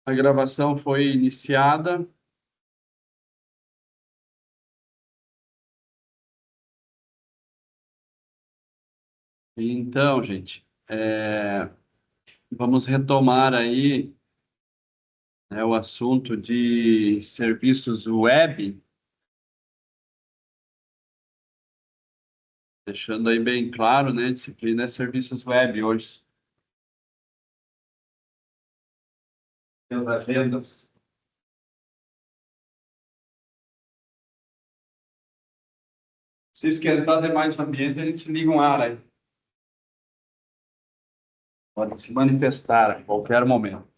A gravação foi iniciada. Então, gente, vamos retomar aí, né, o assunto de serviços web, deixando aí bem claro, né, disciplina é serviços web hoje. As agendas. Se esquentar demais o ambiente, a gente liga um ar aí. Pode se manifestar a qualquer momento.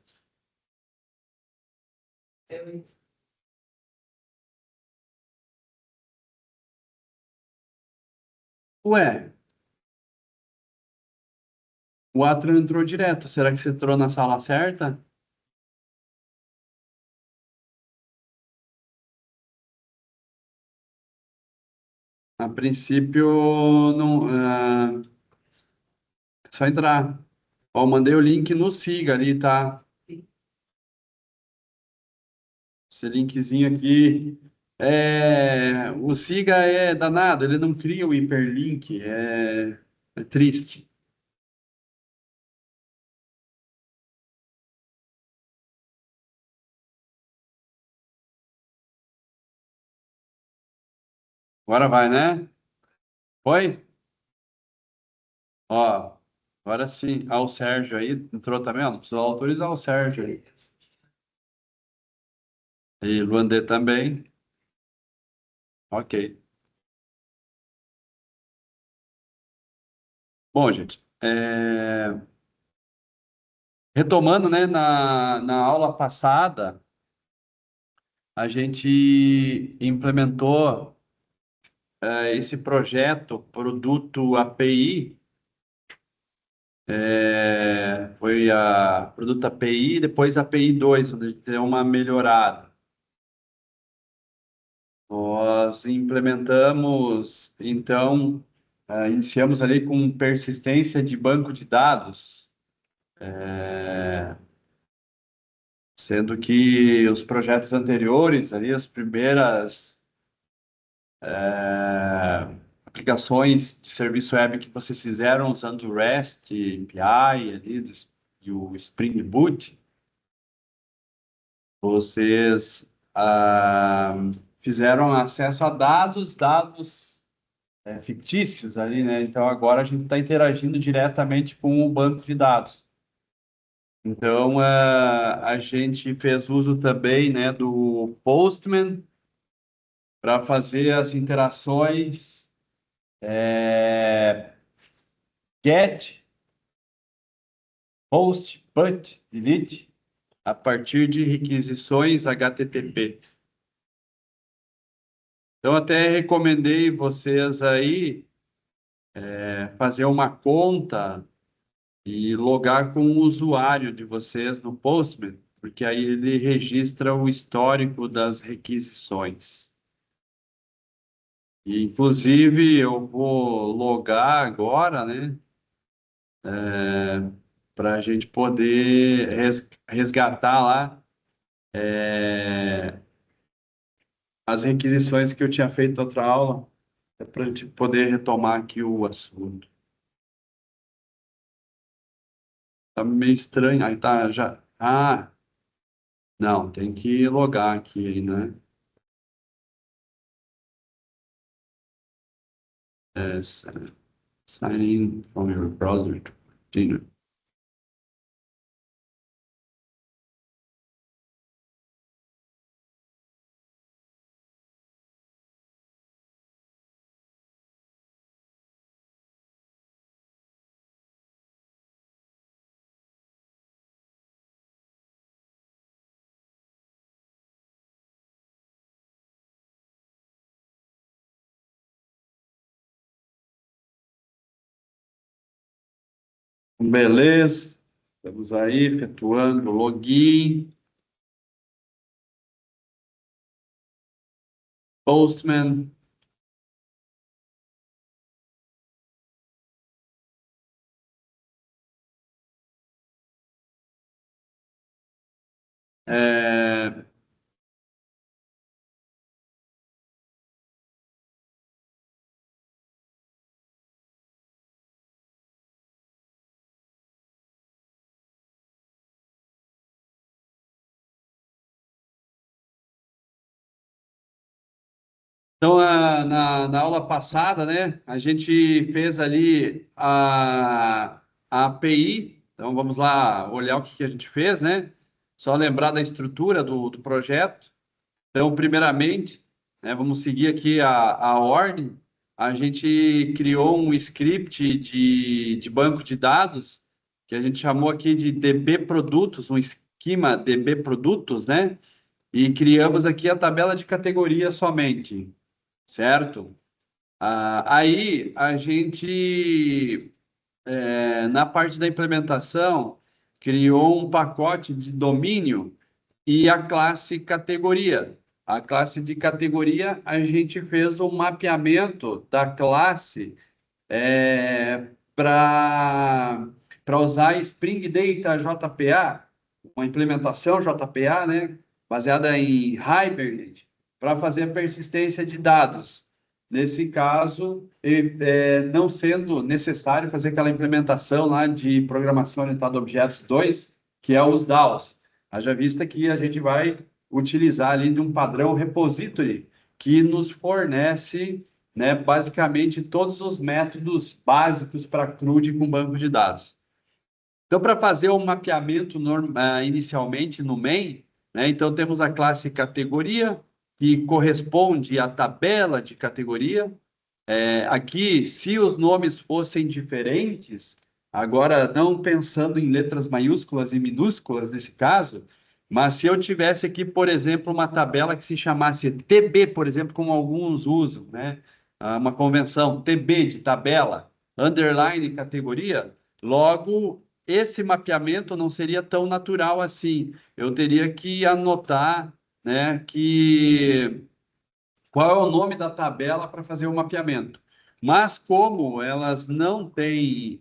Ué, o Atlas entrou direto. Será que você entrou na sala certa? A princípio, não, é só entrar. Ó, mandei o link no Siga ali, tá? Esse linkzinho aqui. O Siga é danado, ele não cria o hiperlink, é triste. Agora vai, né? Foi? Ó, agora sim. Ah, o Sérgio aí entrou também, ó. Não precisa autorizar o Sérgio aí. E Luandê também. Ok. Bom, gente, retomando, né, na aula passada, a gente implementou esse projeto, produto API. Foi a produto API, depois API 2, onde a gente deu uma melhorada. Nós implementamos, então, iniciamos ali com persistência de banco de dados, sendo que os projetos anteriores, ali, as primeiras aplicações de serviço web que vocês fizeram usando o REST API ali, e o Spring Boot, vocês fizeram acesso a dados fictícios ali, né? Então agora a gente está interagindo diretamente com o banco de dados. Então a gente fez uso também, né, do Postman para fazer as interações get, post, put, delete a partir de requisições HTTP. Então até recomendei vocês aí fazer uma conta e logar com o usuário de vocês no Postman, porque aí ele registra o histórico das requisições. E, inclusive, eu vou logar agora, né, para a gente poder resgatar lá as requisições que eu tinha feito na outra aula, para a gente poder retomar aqui o assunto. Tá meio estranho, aí tá já. Ah, não, tem que logar aqui, né? É, sign in from your browser to continue. Beleza, estamos aí efetuando o login, Postman, É, Então, na aula passada, né, a gente fez ali a API. Então, vamos lá olhar o que a gente fez, né? Só lembrar da estrutura do projeto. Então, primeiramente, né, vamos seguir aqui a ordem. A gente criou um script de banco de dados que a gente chamou aqui de DB Produtos, um esquema DB Produtos, né? E criamos aqui a tabela de categoria somente, certo? Aí a gente, na parte da implementação, criou um pacote de domínio e a classe categoria. A classe de categoria, a gente fez um mapeamento da classe para usar Spring Data JPA, uma implementação JPA, né, baseada em Hibernate, para fazer a persistência de dados. Nesse caso, não sendo necessário fazer aquela implementação lá de Programação Orientada a Objetos 2, que é os DAOs. Haja vista que a gente vai utilizar ali de um padrão repository que nos fornece, né, basicamente todos os métodos básicos para CRUD com banco de dados. Então, para fazer o mapeamento inicialmente no main, né, então temos a classe categoria, que corresponde à tabela de categoria. Aqui, se os nomes fossem diferentes, agora não pensando em letras maiúsculas e minúsculas nesse caso, mas se eu tivesse aqui, por exemplo, uma tabela que se chamasse TB, por exemplo, como alguns usam, né? Uma convenção TB de tabela, underline categoria, logo esse mapeamento não seria tão natural assim. Eu teria que anotar, né, que qual é o nome da tabela para fazer o mapeamento. Mas como elas não têm,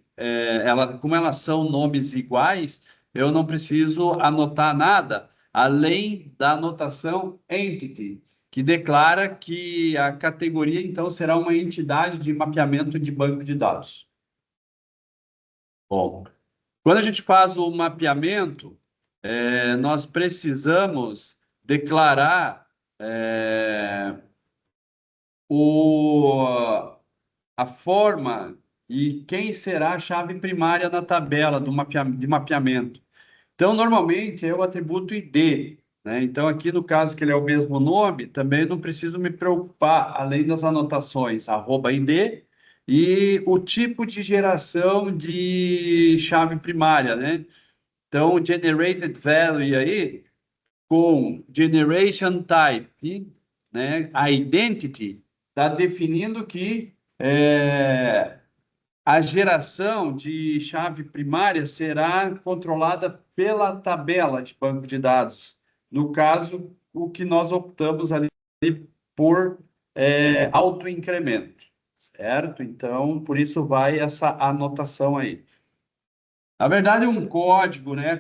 como elas são nomes iguais, eu não preciso anotar nada além da anotação entity, que declara que a categoria então será uma entidade de mapeamento de banco de dados. Bom, quando a gente faz o mapeamento, nós precisamos declarar o, a forma e quem será a chave primária na tabela de mapeamento. Então, normalmente é o atributo ID, né? Então, aqui no caso que ele é o mesmo nome, também não preciso me preocupar, além das anotações, @ID e o tipo de geração de chave primária, né? Então, generated value aí com generation type, né? A identity está definindo que a geração de chave primária será controlada pela tabela de banco de dados. No caso, o que nós optamos ali por autoincremento, certo? Então, por isso vai essa anotação aí. Na verdade, um código, né,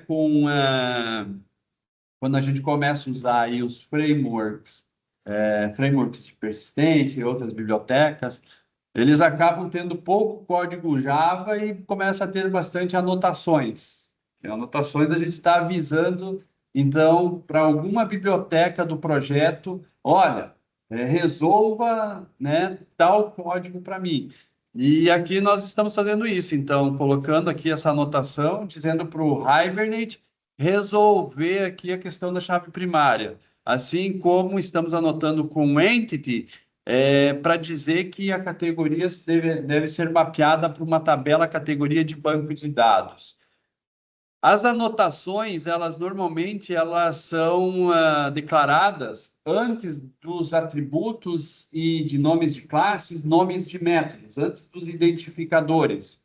quando a gente começa a usar aí os frameworks de persistência e outras bibliotecas, eles acabam tendo pouco código Java e começa a ter bastante anotações. E anotações a gente está avisando, então, para alguma biblioteca do projeto, olha, resolva, né, tal código para mim. E aqui nós estamos fazendo isso, então, colocando aqui essa anotação, dizendo para o Hibernate resolver aqui a questão da chave primária. Assim como estamos anotando com Entity, para dizer que a categoria deve ser mapeada para uma tabela categoria de banco de dados. As anotações, elas normalmente elas são declaradas antes dos atributos e de nomes de classes, nomes de métodos, antes dos identificadores.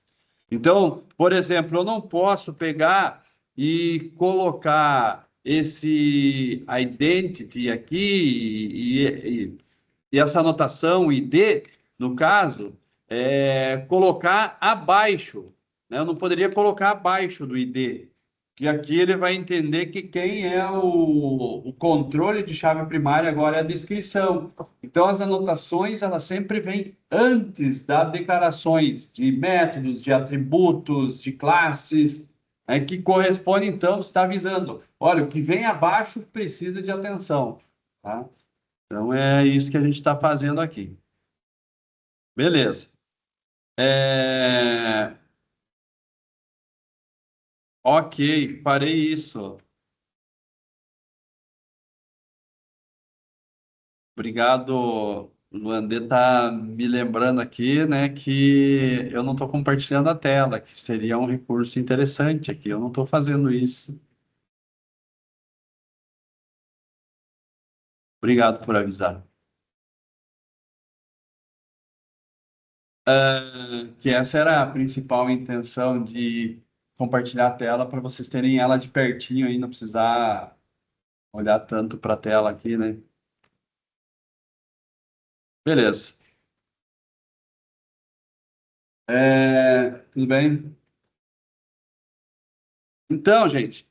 Então, por exemplo, eu não posso pegar e colocar esse identity aqui e essa anotação ID, no caso, colocar abaixo, né? Eu não poderia colocar abaixo do ID. que aqui ele vai entender que quem é o controle de chave primária agora é a descrição. Então, as anotações, elas sempre vêm antes das declarações de métodos, de atributos, de classes, que corresponde, então, está avisando, olha, o que vem abaixo precisa de atenção, tá? Então, é isso que a gente está fazendo aqui. Beleza. É... Ok, farei isso. Obrigado, Luandê, tá me lembrando aqui, né, que eu não estou compartilhando a tela, que seria um recurso interessante aqui. Eu não estou fazendo isso. Obrigado por avisar. Que essa era a principal intenção de compartilhar a tela para vocês terem ela de pertinho aí, não precisar olhar tanto para a tela aqui, né? Beleza. Tudo bem? Então, gente,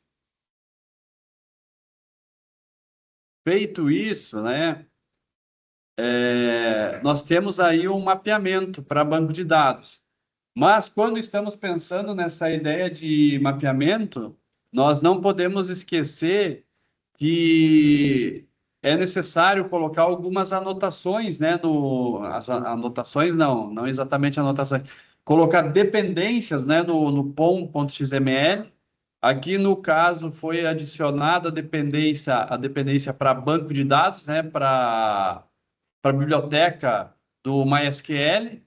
feito isso, né? Nós temos aí um mapeamento para banco de dados. Mas quando estamos pensando nessa ideia de mapeamento, nós não podemos esquecer que é necessário colocar algumas anotações, né, anotações não exatamente anotações, colocar dependências, né, no pom.xml. Aqui no caso foi adicionada a dependência para banco de dados, né, para a biblioteca do MySQL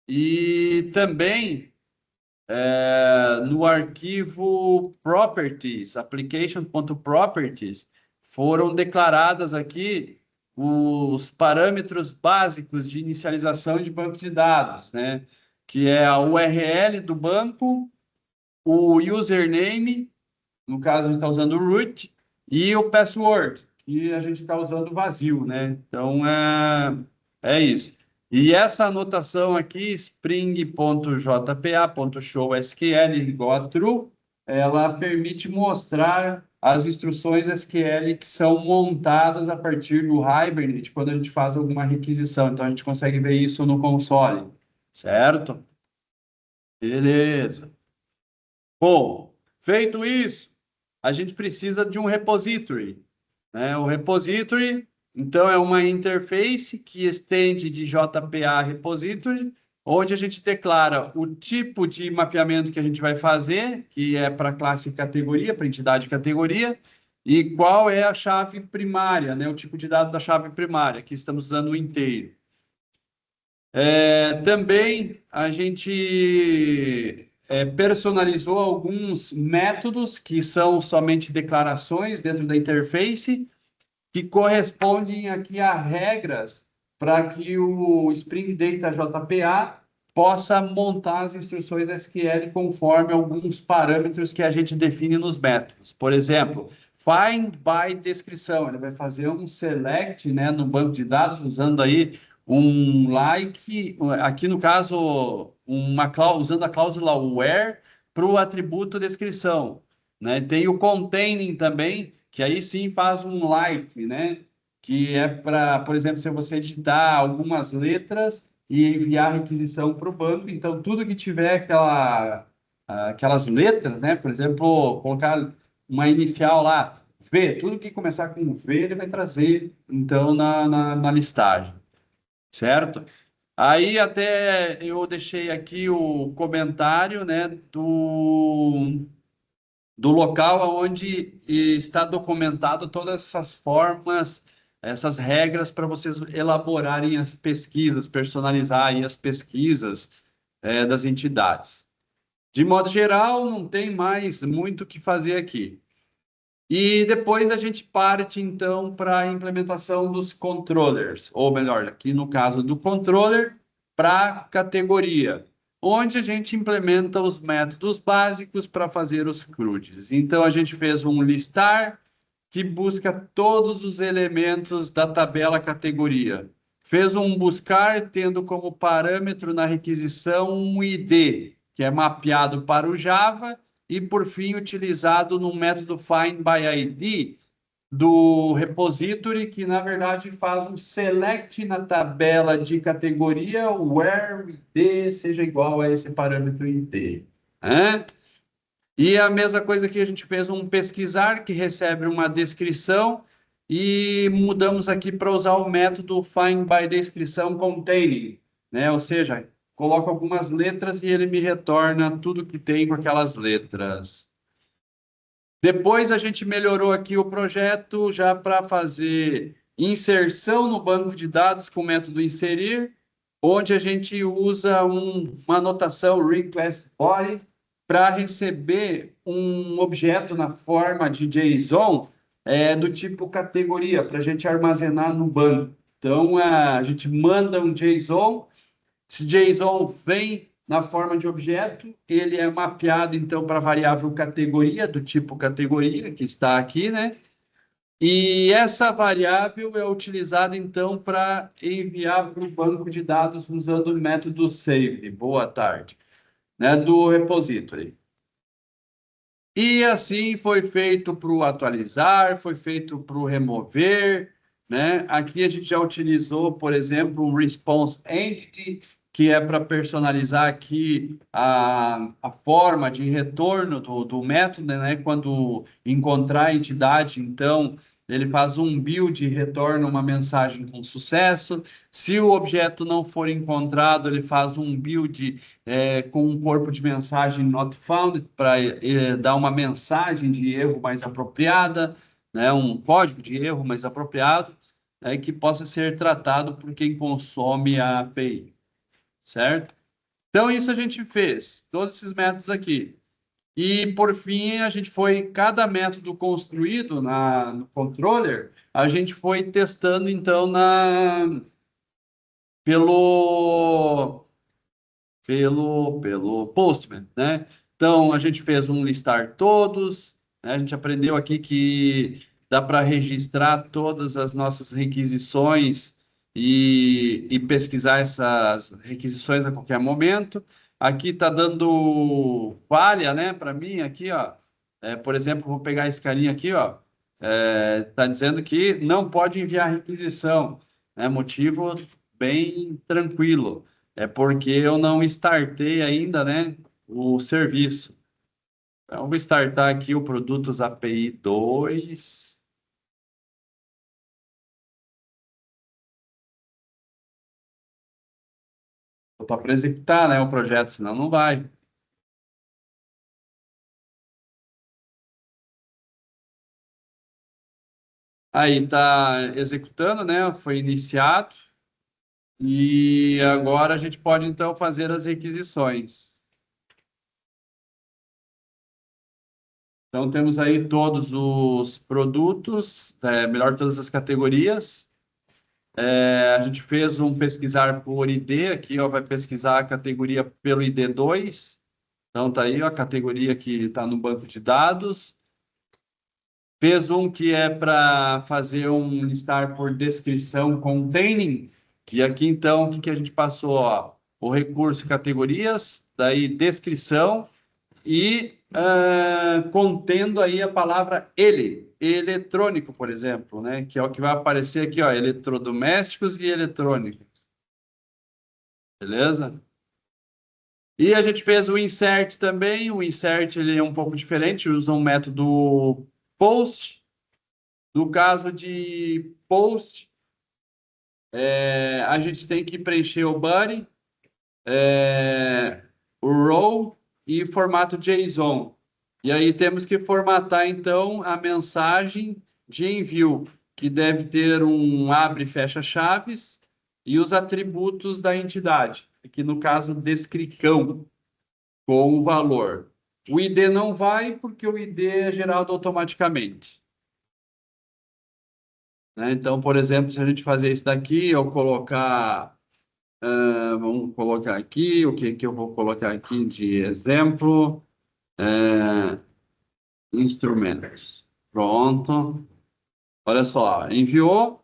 e também no arquivo properties, application.properties, foram declaradas aqui os parâmetros básicos de inicialização de banco de dados, né? Que é a URL do banco, o username, no caso a gente está usando o root, e o password, que a gente está usando vazio, né? Então é isso. E essa anotação aqui, spring.jpa.showSQL igual a true, ela permite mostrar as instruções SQL que são montadas a partir do Hibernate quando a gente faz alguma requisição. Então a gente consegue ver isso no console, certo? Beleza. Bom, feito isso, a gente precisa de um repository, né? O repository, então, é uma interface que estende de JPA repository, onde a gente declara o tipo de mapeamento que a gente vai fazer, que é para classe e categoria, para entidade e categoria, e qual é a chave primária, né? O tipo de dado da chave primária, que estamos usando o inteiro. Também a gente personalizou alguns métodos que são somente declarações dentro da interface, que correspondem aqui a regras para que o Spring Data JPA possa montar as instruções SQL conforme alguns parâmetros que a gente define nos métodos. Por exemplo, find by descrição, ele vai fazer um select, né, no banco de dados usando aí um like, aqui no caso, usando a cláusula where para o atributo descrição, né? Tem o containing também, que aí sim faz um like, né? Que é para, por exemplo, se você digitar algumas letras e enviar a requisição para o banco, então tudo que tiver aquelas letras, né? Por exemplo, colocar uma inicial lá, V, tudo que começar com V, ele vai trazer, então, na listagem, certo? Aí até eu deixei aqui o comentário, né, do local onde está documentado todas essas formas, essas regras para vocês elaborarem as pesquisas, personalizarem as pesquisas das entidades. De modo geral, não tem mais muito o que fazer aqui. E depois a gente parte, então, para a implementação dos controllers, ou melhor, aqui no caso do controller, para categoria, onde a gente implementa os métodos básicos para fazer os CRUDs. Então, a gente fez um listar que busca todos os elementos da tabela categoria. Fez um buscar tendo como parâmetro na requisição um ID, que é mapeado para o Java, e, por fim, utilizado no método Find by ID do repository, que, na verdade, faz um select na tabela de categoria where o ID seja igual a esse parâmetro ID. Né? E a mesma coisa que a gente fez um pesquisar, que recebe uma descrição, e mudamos aqui para usar o método Find by Descrição Containing, né? Ou seja, coloco algumas letras e ele me retorna tudo que tem com aquelas letras. Depois a gente melhorou aqui o projeto já para fazer inserção no banco de dados com o método inserir, onde a gente usa uma anotação request body para receber um objeto na forma de JSON do tipo categoria, para a gente armazenar no banco. Então, a gente manda um JSON, esse JSON vem na forma de objeto, ele é mapeado, então, para a variável categoria, do tipo categoria, que está aqui, né? E essa variável é utilizada, então, para enviar para o banco de dados usando o método save, boa tarde, né, do repository. E assim foi feito para o atualizar, foi feito para o remover, né? Aqui a gente já utilizou, por exemplo, um response entity, que é para personalizar aqui a forma de retorno do método, né? Quando encontrar a entidade, então ele faz um build e retorna uma mensagem com sucesso. Se o objeto não for encontrado, ele faz um build com um corpo de mensagem not found para dar uma mensagem de erro mais apropriada, né, um código de erro mais apropriado, que possa ser tratado por quem consome a API, certo? Então, isso a gente fez, todos esses métodos aqui. E, por fim, a gente foi, cada método construído no controller, a gente foi testando, então, pelo pelo Postman, né? Então, a gente fez um listar todos, né? A gente aprendeu aqui que dá para registrar todas as nossas requisições e pesquisar essas requisições a qualquer momento. Aqui está dando falha, né, para mim, aqui, ó. Por exemplo, vou pegar esse carinha aqui, ó. Está dizendo que não pode enviar requisição, né? Motivo bem tranquilo. É porque eu não startei ainda, né, o serviço. Então, eu vou startar aqui o Produtos API 2. Para executar, né, o projeto, senão não vai. Aí está executando, né, foi iniciado. E agora a gente pode, então, fazer as requisições. Então, temos aí todos os produtos, melhor, todas as categorias. A gente fez um pesquisar por ID, aqui ó, vai pesquisar a categoria pelo ID 2. Então tá aí ó, a categoria que está no banco de dados. Fez um que é para fazer um listar por descrição containing. E aqui então o que, que a gente passou? Ó, o recurso categorias, daí descrição e contendo aí a palavra ele, eletrônico, por exemplo, né? Que é o que vai aparecer aqui, ó, eletrodomésticos e eletrônicos, beleza? E a gente fez o insert também. O insert ele é um pouco diferente, usa um método post. No caso de post, a gente tem que preencher o body, o row e formato JSON. E aí temos que formatar, então, a mensagem de envio, que deve ter um abre e fecha chaves e os atributos da entidade, aqui no caso, descricão, com o valor. O ID não vai, porque o ID é gerado automaticamente, né? Então, por exemplo, se a gente fazer isso daqui, eu colocar, vamos colocar aqui, o que que eu vou colocar aqui de exemplo? É, instrumentos. Pronto. Olha só, enviou.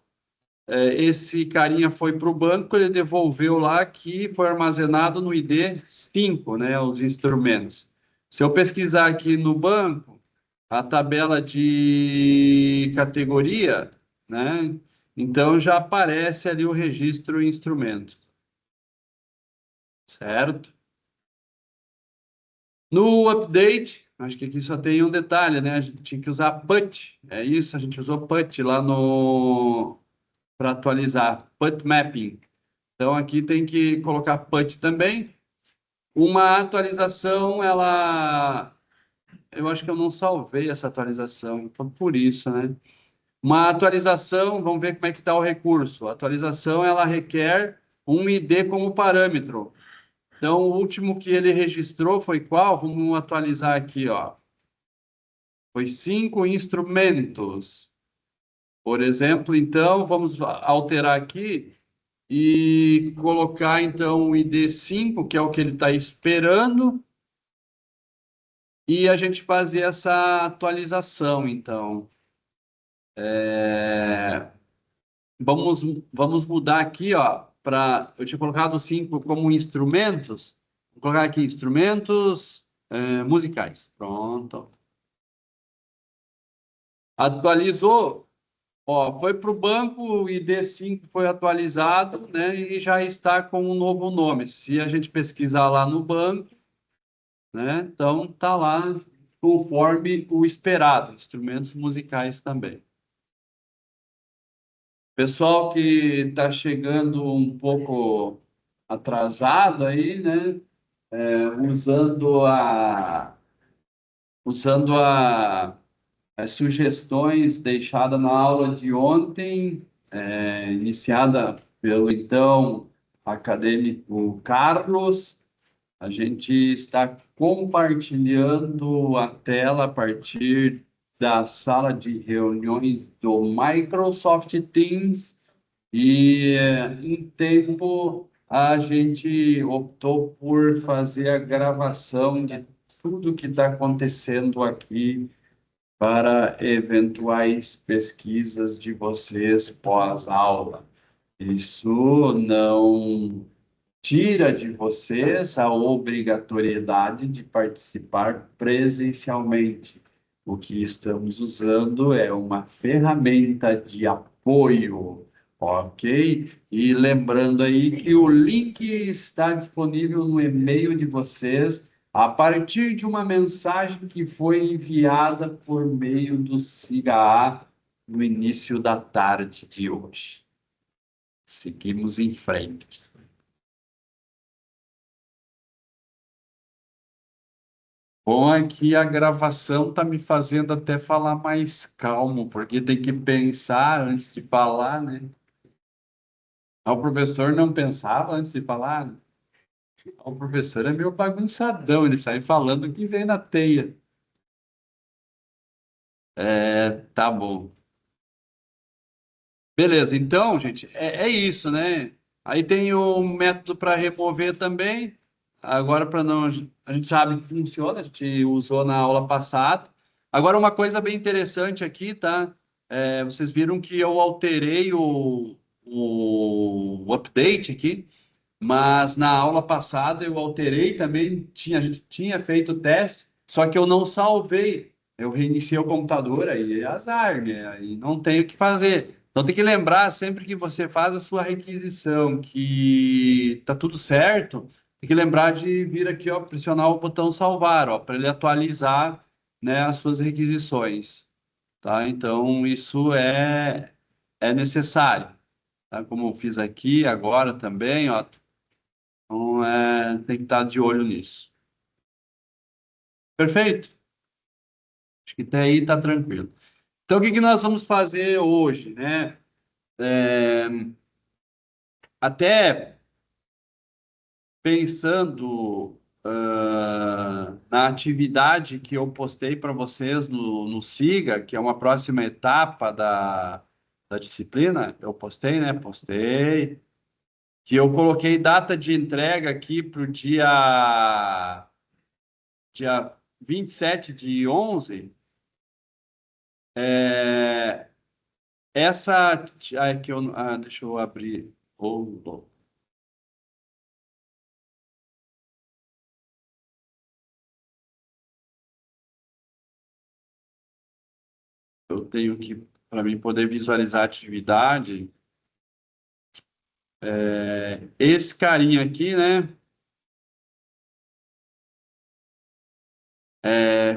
Esse carinha foi para o banco, ele devolveu lá que foi armazenado no ID 5, né? Os instrumentos. Se eu pesquisar aqui no banco, a tabela de categoria, né? Então já aparece ali o registro instrumento, certo? No update, acho que aqui só tem um detalhe, né? A gente tinha que usar PUT, é isso, a gente usou PUT lá no para atualizar, PUT mapping. Então aqui tem que colocar PUT também. Uma atualização, eu acho que eu não salvei essa atualização, então por isso, né? Uma atualização, vamos ver como é que está o recurso. A atualização, ela requer um ID como parâmetro. Então, o último que ele registrou foi qual? Vamos atualizar aqui, ó. Foi 5 instrumentos. Por exemplo, então, vamos alterar aqui e colocar, então, o ID 5, que é o que ele está esperando, e a gente fazer essa atualização, então. É, Vamos, vamos mudar aqui, ó, para. Eu tinha colocado 5 como instrumentos. Vou colocar aqui instrumentos musicais. Pronto. Atualizou. Ó, foi para o banco, o ID 5 foi atualizado, né? E já está com um novo nome. Se a gente pesquisar lá no banco, né? Então tá lá conforme o esperado, instrumentos musicais também. Pessoal que está chegando um pouco atrasado aí, né? Usando as sugestões deixadas na aula de ontem, iniciada pelo então acadêmico Carlos. A gente está compartilhando a tela a partir da sala de reuniões do Microsoft Teams e em tempo a gente optou por fazer a gravação de tudo que está acontecendo aqui para eventuais pesquisas de vocês pós-aula. Isso não tira de vocês a obrigatoriedade de participar presencialmente. O que estamos usando é uma ferramenta de apoio, ok? E lembrando aí que o link está disponível no e-mail de vocês a partir de uma mensagem que foi enviada por meio do SIGA no início da tarde de hoje. Seguimos em frente. Bom, é que a gravação tá me fazendo até falar mais calmo, porque tem que pensar antes de falar, né? O professor não pensava antes de falar, né? O professor é meio bagunçadão, ele sai falando o que vem na teia. Tá bom. Beleza, então, gente, é isso, né? Aí tem o método para remover também. Agora, para não. A gente sabe que funciona, a gente usou na aula passada. Agora, uma coisa bem interessante aqui, tá? Vocês viram que eu alterei o update aqui, mas na aula passada eu alterei também. A gente tinha feito o teste, só que eu não salvei. Eu reiniciei o computador, aí é azar, né? Aí não tem o que fazer. Então tem que lembrar sempre que você faz a sua requisição, que tá tudo certo, tem que lembrar de vir aqui, ó, pressionar o botão salvar, ó, para ele atualizar, né, as suas requisições, tá? Então isso é necessário, tá? Como eu fiz aqui agora também, ó, então tem que estar de olho nisso. Perfeito? Acho que até aí tá tranquilo. Então o que que nós vamos fazer hoje, né? É, Até pensando na atividade que eu postei para vocês no SIGA, que é uma próxima etapa da disciplina, eu postei, né? Postei. Que eu coloquei data de entrega aqui para o dia 27/11. É, que eu, deixa eu abrir. eu tenho que, para mim poder visualizar a atividade, esse carinha aqui, né?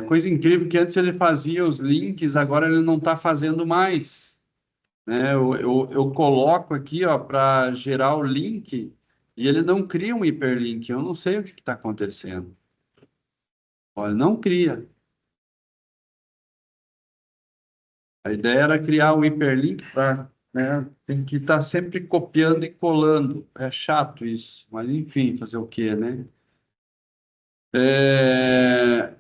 Coisa incrível que antes ele fazia os links, agora ele não está fazendo mais, né? Eu coloco aqui, ó, para gerar o link e ele não cria um hiperlink. Eu não sei o que está acontecendo. Olha, não cria. A ideia era criar o hiperlink para, né? Tem que estar sempre copiando e colando. É chato isso, mas enfim, fazer o quê, né? É,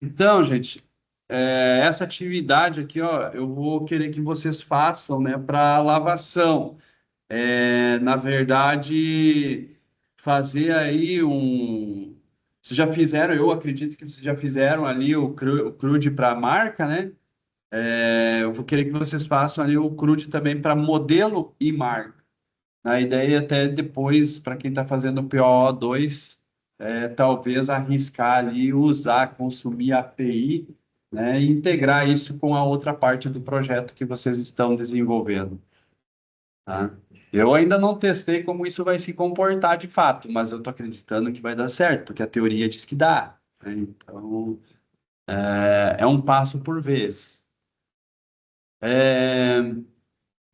Então, gente, essa atividade aqui, ó, eu vou querer que vocês façam, né, para lavação. Na verdade, fazer aí um. Vocês já fizeram, eu acredito que vocês já fizeram ali o CRUD para a marca, né? Eu vou querer que vocês façam ali o CRUD também para modelo e marca. A ideia é até depois, para quem está fazendo o PO2, talvez arriscar ali, usar, consumir a API, né, e integrar isso com a outra parte do projeto que vocês estão desenvolvendo, tá? Eu ainda não testei como isso vai se comportar de fato, mas eu estou acreditando que vai dar certo, porque a teoria diz que dá, né? Então, é um passo por vez. É,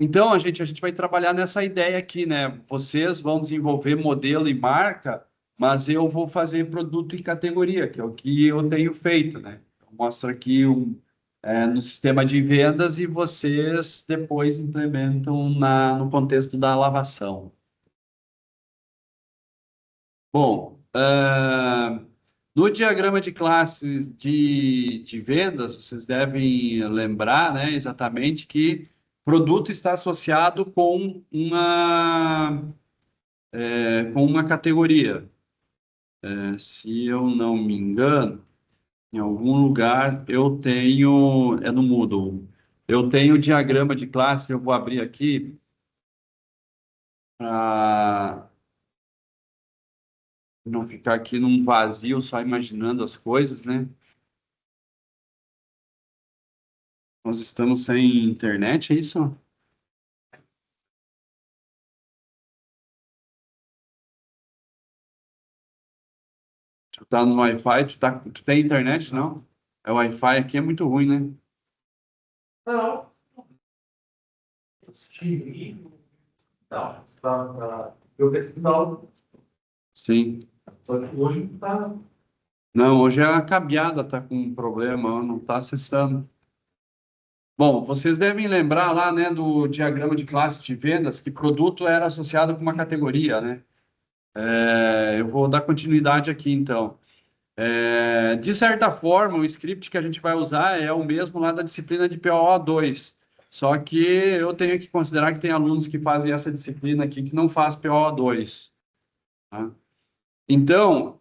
Então, a gente vai trabalhar nessa ideia aqui, né? Vocês vão desenvolver modelo e marca, mas eu vou fazer produto e categoria, que é o que eu tenho feito, né? Eu mostro aqui no sistema de vendas e vocês depois implementam no contexto da lavação. Bom, no diagrama de classes de vendas, vocês devem lembrar, né, exatamente que produto está associado com uma categoria. Se eu não me engano, em algum lugar eu tenho, é no Moodle, eu tenho diagrama de classe, eu vou abrir aqui para não ficar aqui num vazio só imaginando as coisas, né? Nós estamos sem internet, é isso? Tu tá no Wi-Fi, tu tem internet, não? O Wi-Fi aqui é muito ruim, né? Não, sim. Não, eu pensei que não. Sim. Só que hoje tá. Não, hoje a cabeada tá com um problema, ela não tá acessando. Bom, vocês devem lembrar lá, né, do diagrama de classe de vendas, que produto era associado com uma categoria, né? Eu vou dar continuidade aqui, então. De certa forma, o script que a gente vai usar é o mesmo lá da disciplina de PO2, só que eu tenho que considerar que tem alunos que fazem essa disciplina aqui que não faz PO2, tá? Então,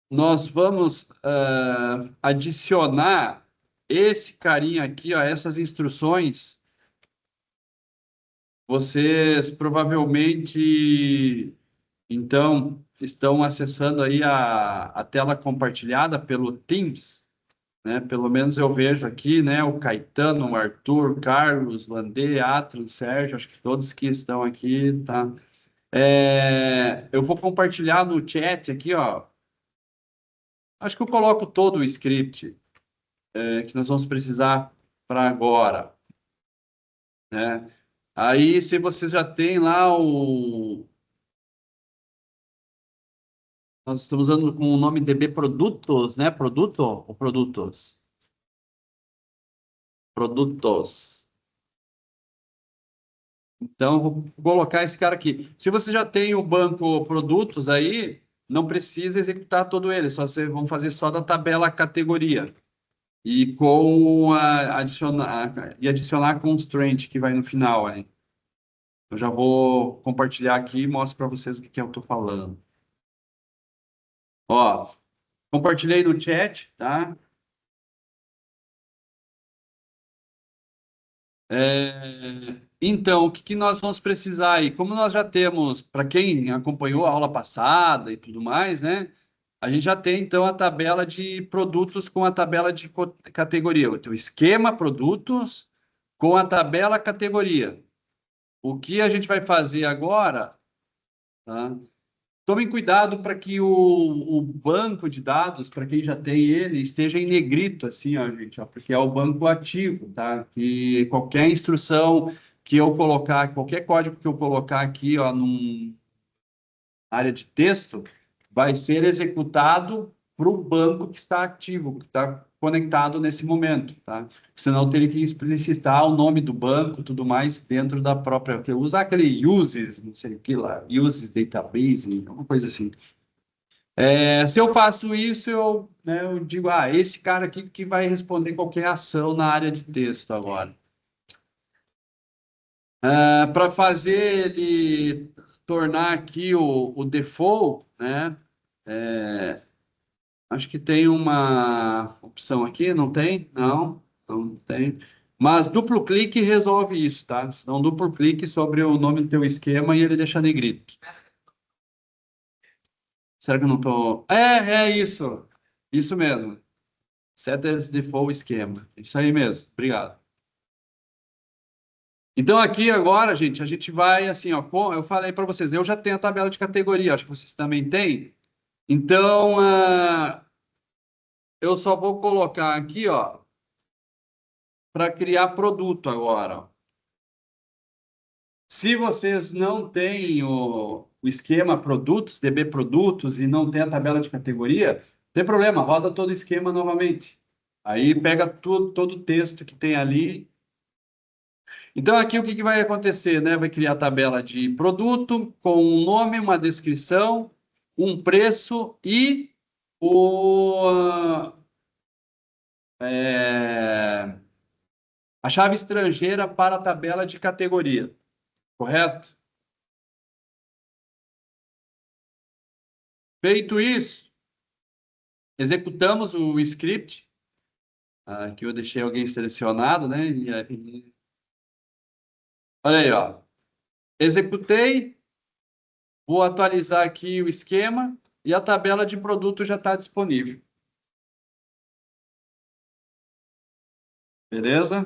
nós vamos adicionar esse carinha aqui, ó, essas instruções. Vocês provavelmente, então, estão acessando aí a tela compartilhada pelo Teams, né? Pelo menos eu vejo aqui, né? O Caetano, o Arthur, Carlos, Landê, Atlan, Sérgio, acho que todos que estão aqui, tá? Eu vou compartilhar no chat aqui, ó. Acho que eu coloco todo o script, que nós vamos precisar para agora, né? Aí, se vocês já têm lá nós estamos usando com o nome DB Produtos, né? Produto ou Produtos? Produtos. Então, eu vou colocar esse cara aqui. Se você já tem o banco produtos aí, não precisa executar todo ele, só vocês vão fazer só da tabela categoria. E com adicionar a constraint que vai no final aí. Eu já vou compartilhar aqui e mostro para vocês o que que eu estou falando. Ó, compartilhei no chat, tá? Então, o que que nós vamos precisar aí? Como nós já temos, para quem acompanhou a aula passada e tudo mais, né? A gente já tem, então, a tabela de produtos com a tabela de categoria. O esquema produtos com a tabela categoria. O que a gente vai fazer agora, tá? Tomem cuidado para que o banco de dados, para quem já tem ele, esteja em negrito, assim, ó, gente, ó, porque é o banco ativo, tá? Que qualquer instrução que eu colocar, qualquer código que eu colocar aqui, ó, num área de texto, vai ser executado para o banco que está ativo, que está conectado nesse momento, tá? Senão eu teria que explicitar o nome do banco, tudo mais, dentro da própria. Usar aquele uses, não sei o que lá, uses database, alguma coisa assim. Se eu faço isso, eu digo, esse cara aqui que vai responder qualquer ação na área de texto agora. Para fazer ele tornar aqui o default, né? Acho que tem uma opção aqui, não tem? Não, não tem. Mas duplo clique resolve isso, tá? Senão duplo clique sobre o nome do teu esquema e ele deixa negrito. Será que eu não tô... É isso. Isso mesmo. Set as default esquema. Isso aí mesmo. Obrigado. Então aqui agora, gente, a gente vai assim, ó, eu falei para vocês, eu já tenho a tabela de categoria, acho que vocês também têm. Então, eu só vou colocar aqui, ó, para criar produto agora, ó. Se vocês não têm o esquema produtos, DB produtos, e não tem a tabela de categoria, não tem problema, roda todo o esquema novamente. Aí pega tudo, todo o texto que tem ali. Então, aqui o que que vai acontecer, né? Vai criar a tabela de produto com um nome, uma descrição, um preço e o, a chave estrangeira para a tabela de categoria, correto? Feito isso, executamos o script. Aqui eu deixei alguém selecionado, né? Olha aí, ó. Executei, vou atualizar aqui o esquema e a tabela de produto já está disponível. Beleza?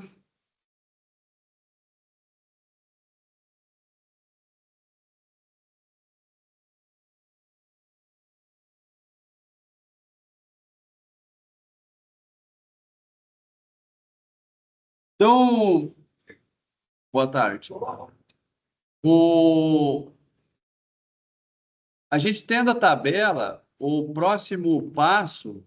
Então, boa tarde. O... A gente tendo a tabela, o próximo passo,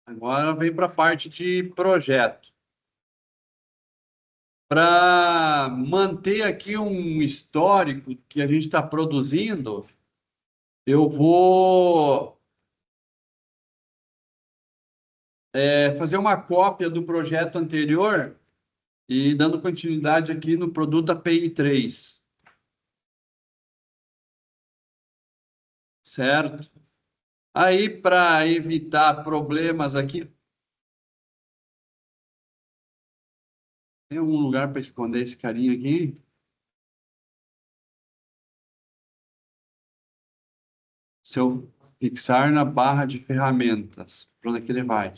agora vem para a parte de projeto. Para manter aqui um histórico que a gente está produzindo, eu vou fazer uma cópia do projeto anterior e dando continuidade aqui no produto API 3, certo? Aí, para evitar problemas aqui, tem algum lugar para esconder esse carinha aqui? Se eu fixar na barra de ferramentas, para onde é que ele vai?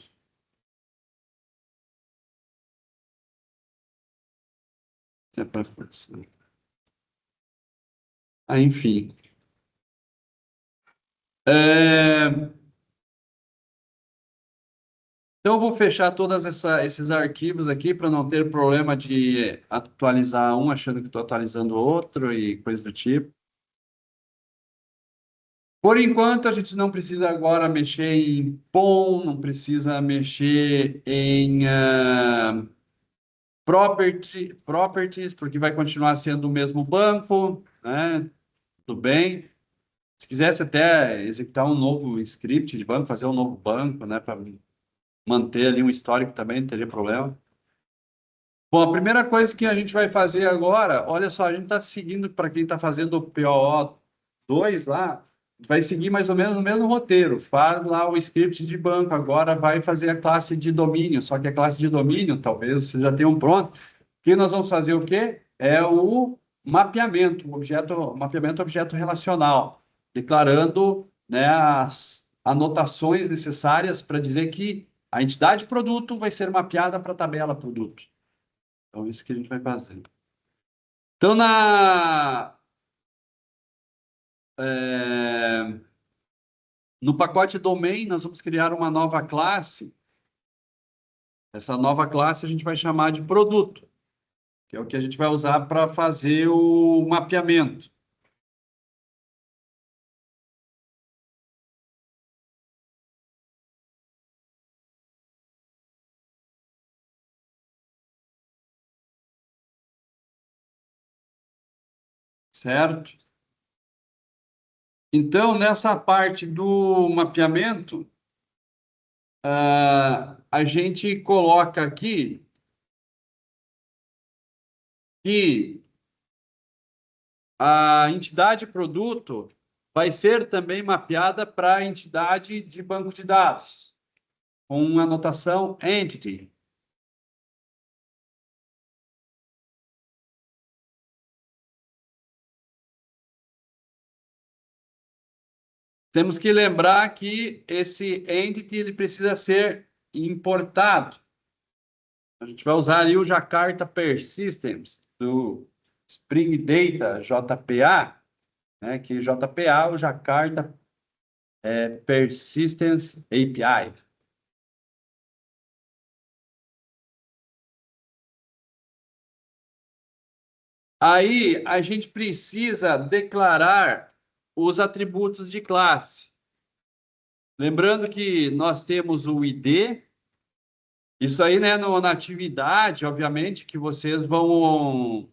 É pra... enfim. É, Então, eu vou fechar todos esses arquivos aqui para não ter problema de atualizar um achando que estou atualizando o outro e coisa do tipo. Por enquanto, a gente não precisa agora mexer em POM, não precisa mexer em properties, porque vai continuar sendo o mesmo banco, né? Tudo bem. Se quisesse até executar um novo script de banco, fazer um novo banco, né, para manter ali um histórico também, não teria problema. Bom, a primeira coisa que a gente vai fazer agora, olha só, a gente está seguindo, para quem está fazendo o POO 2 lá, vai seguir mais ou menos no mesmo roteiro. Faz lá o script de banco, agora vai fazer a classe de domínio, só que a classe de domínio, talvez você já tenha um pronto. Que nós vamos fazer o quê? É o mapeamento, mapeamento objeto relacional, declarando, né, as anotações necessárias para dizer que a entidade produto vai ser mapeada para a tabela produto. Então, isso que a gente vai fazer. Então, no pacote domain, nós vamos criar uma nova classe. Essa nova classe a gente vai chamar de produto, que é o que a gente vai usar para fazer o mapeamento. Certo? Então, nessa parte do mapeamento, a gente coloca aqui que a entidade produto vai ser também mapeada para a entidade de banco de dados, com uma anotação entity. Temos que lembrar que esse entity ele precisa ser importado. A gente vai usar ali o Jakarta Persistence do Spring Data JPA, né? Que JPA, o Jakarta Persistence API. Aí a gente precisa declarar os atributos de classe. Lembrando que nós temos o ID. Isso aí, né, na atividade, obviamente, que vocês vão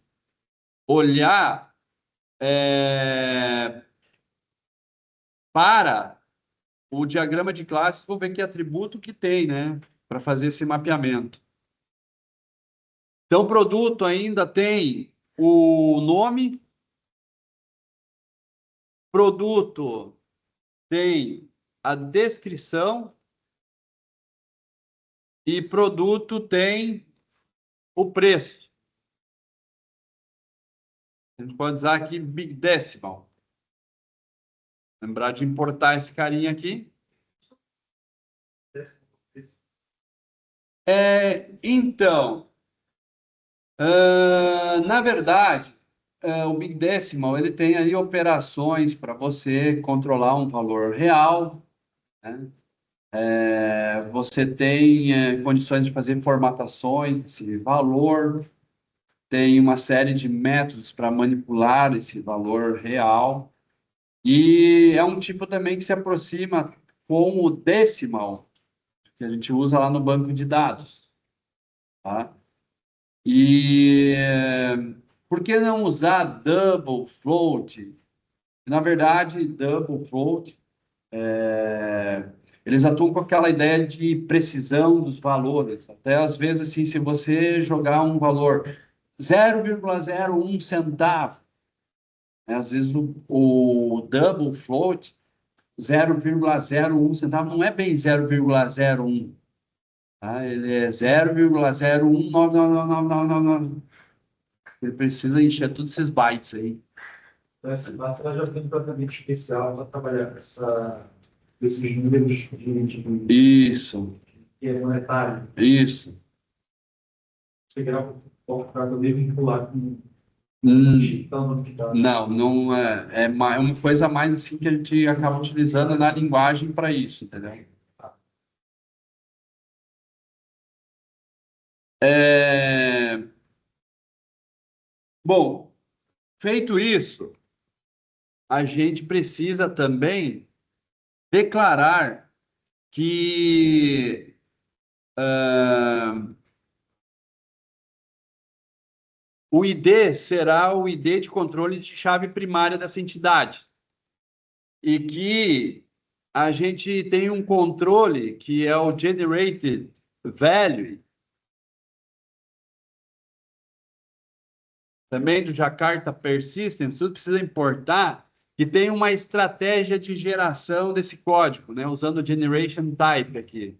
olhar para o diagrama de classes, vão ver que atributo que tem, né, para fazer esse mapeamento. Então, o produto ainda tem o nome, produto tem a descrição e produto tem o preço. A gente pode usar aqui Big Decimal. Lembrar de importar esse carinha aqui. Então, na verdade, o Big Decimal ele tem aí operações para você controlar um valor real, né? Você tem condições de fazer formatações desse valor, tem uma série de métodos para manipular esse valor real, e é um tipo também que se aproxima com o decimal, que a gente usa lá no banco de dados, tá? E por que não usar double float? Na verdade, double float, eles atuam com aquela ideia de precisão dos valores. Até às vezes, assim, se você jogar um valor 0,01 centavo, né, às vezes o double float, 0,01 centavo, não é bem 0,01, tá? Ele é 0,0199999. Ele precisa encher todos esses bytes aí. Então, essa classe ela já tem um tratamento especial para trabalhar com esses números Isso, que é monetário. isso. Você grava um pouco para poder vincular com Hum, não, não é, é uma coisa mais assim que a gente acaba utilizando na linguagem para isso, entendeu? É, bom, feito isso, a gente precisa também declarar que o ID será o ID de controle de chave primária dessa entidade e que a gente tem um controle que é o generated value, também do Jakarta Persistence, tudo precisa importar, que tem uma estratégia de geração desse código, né? Usando o generation type aqui.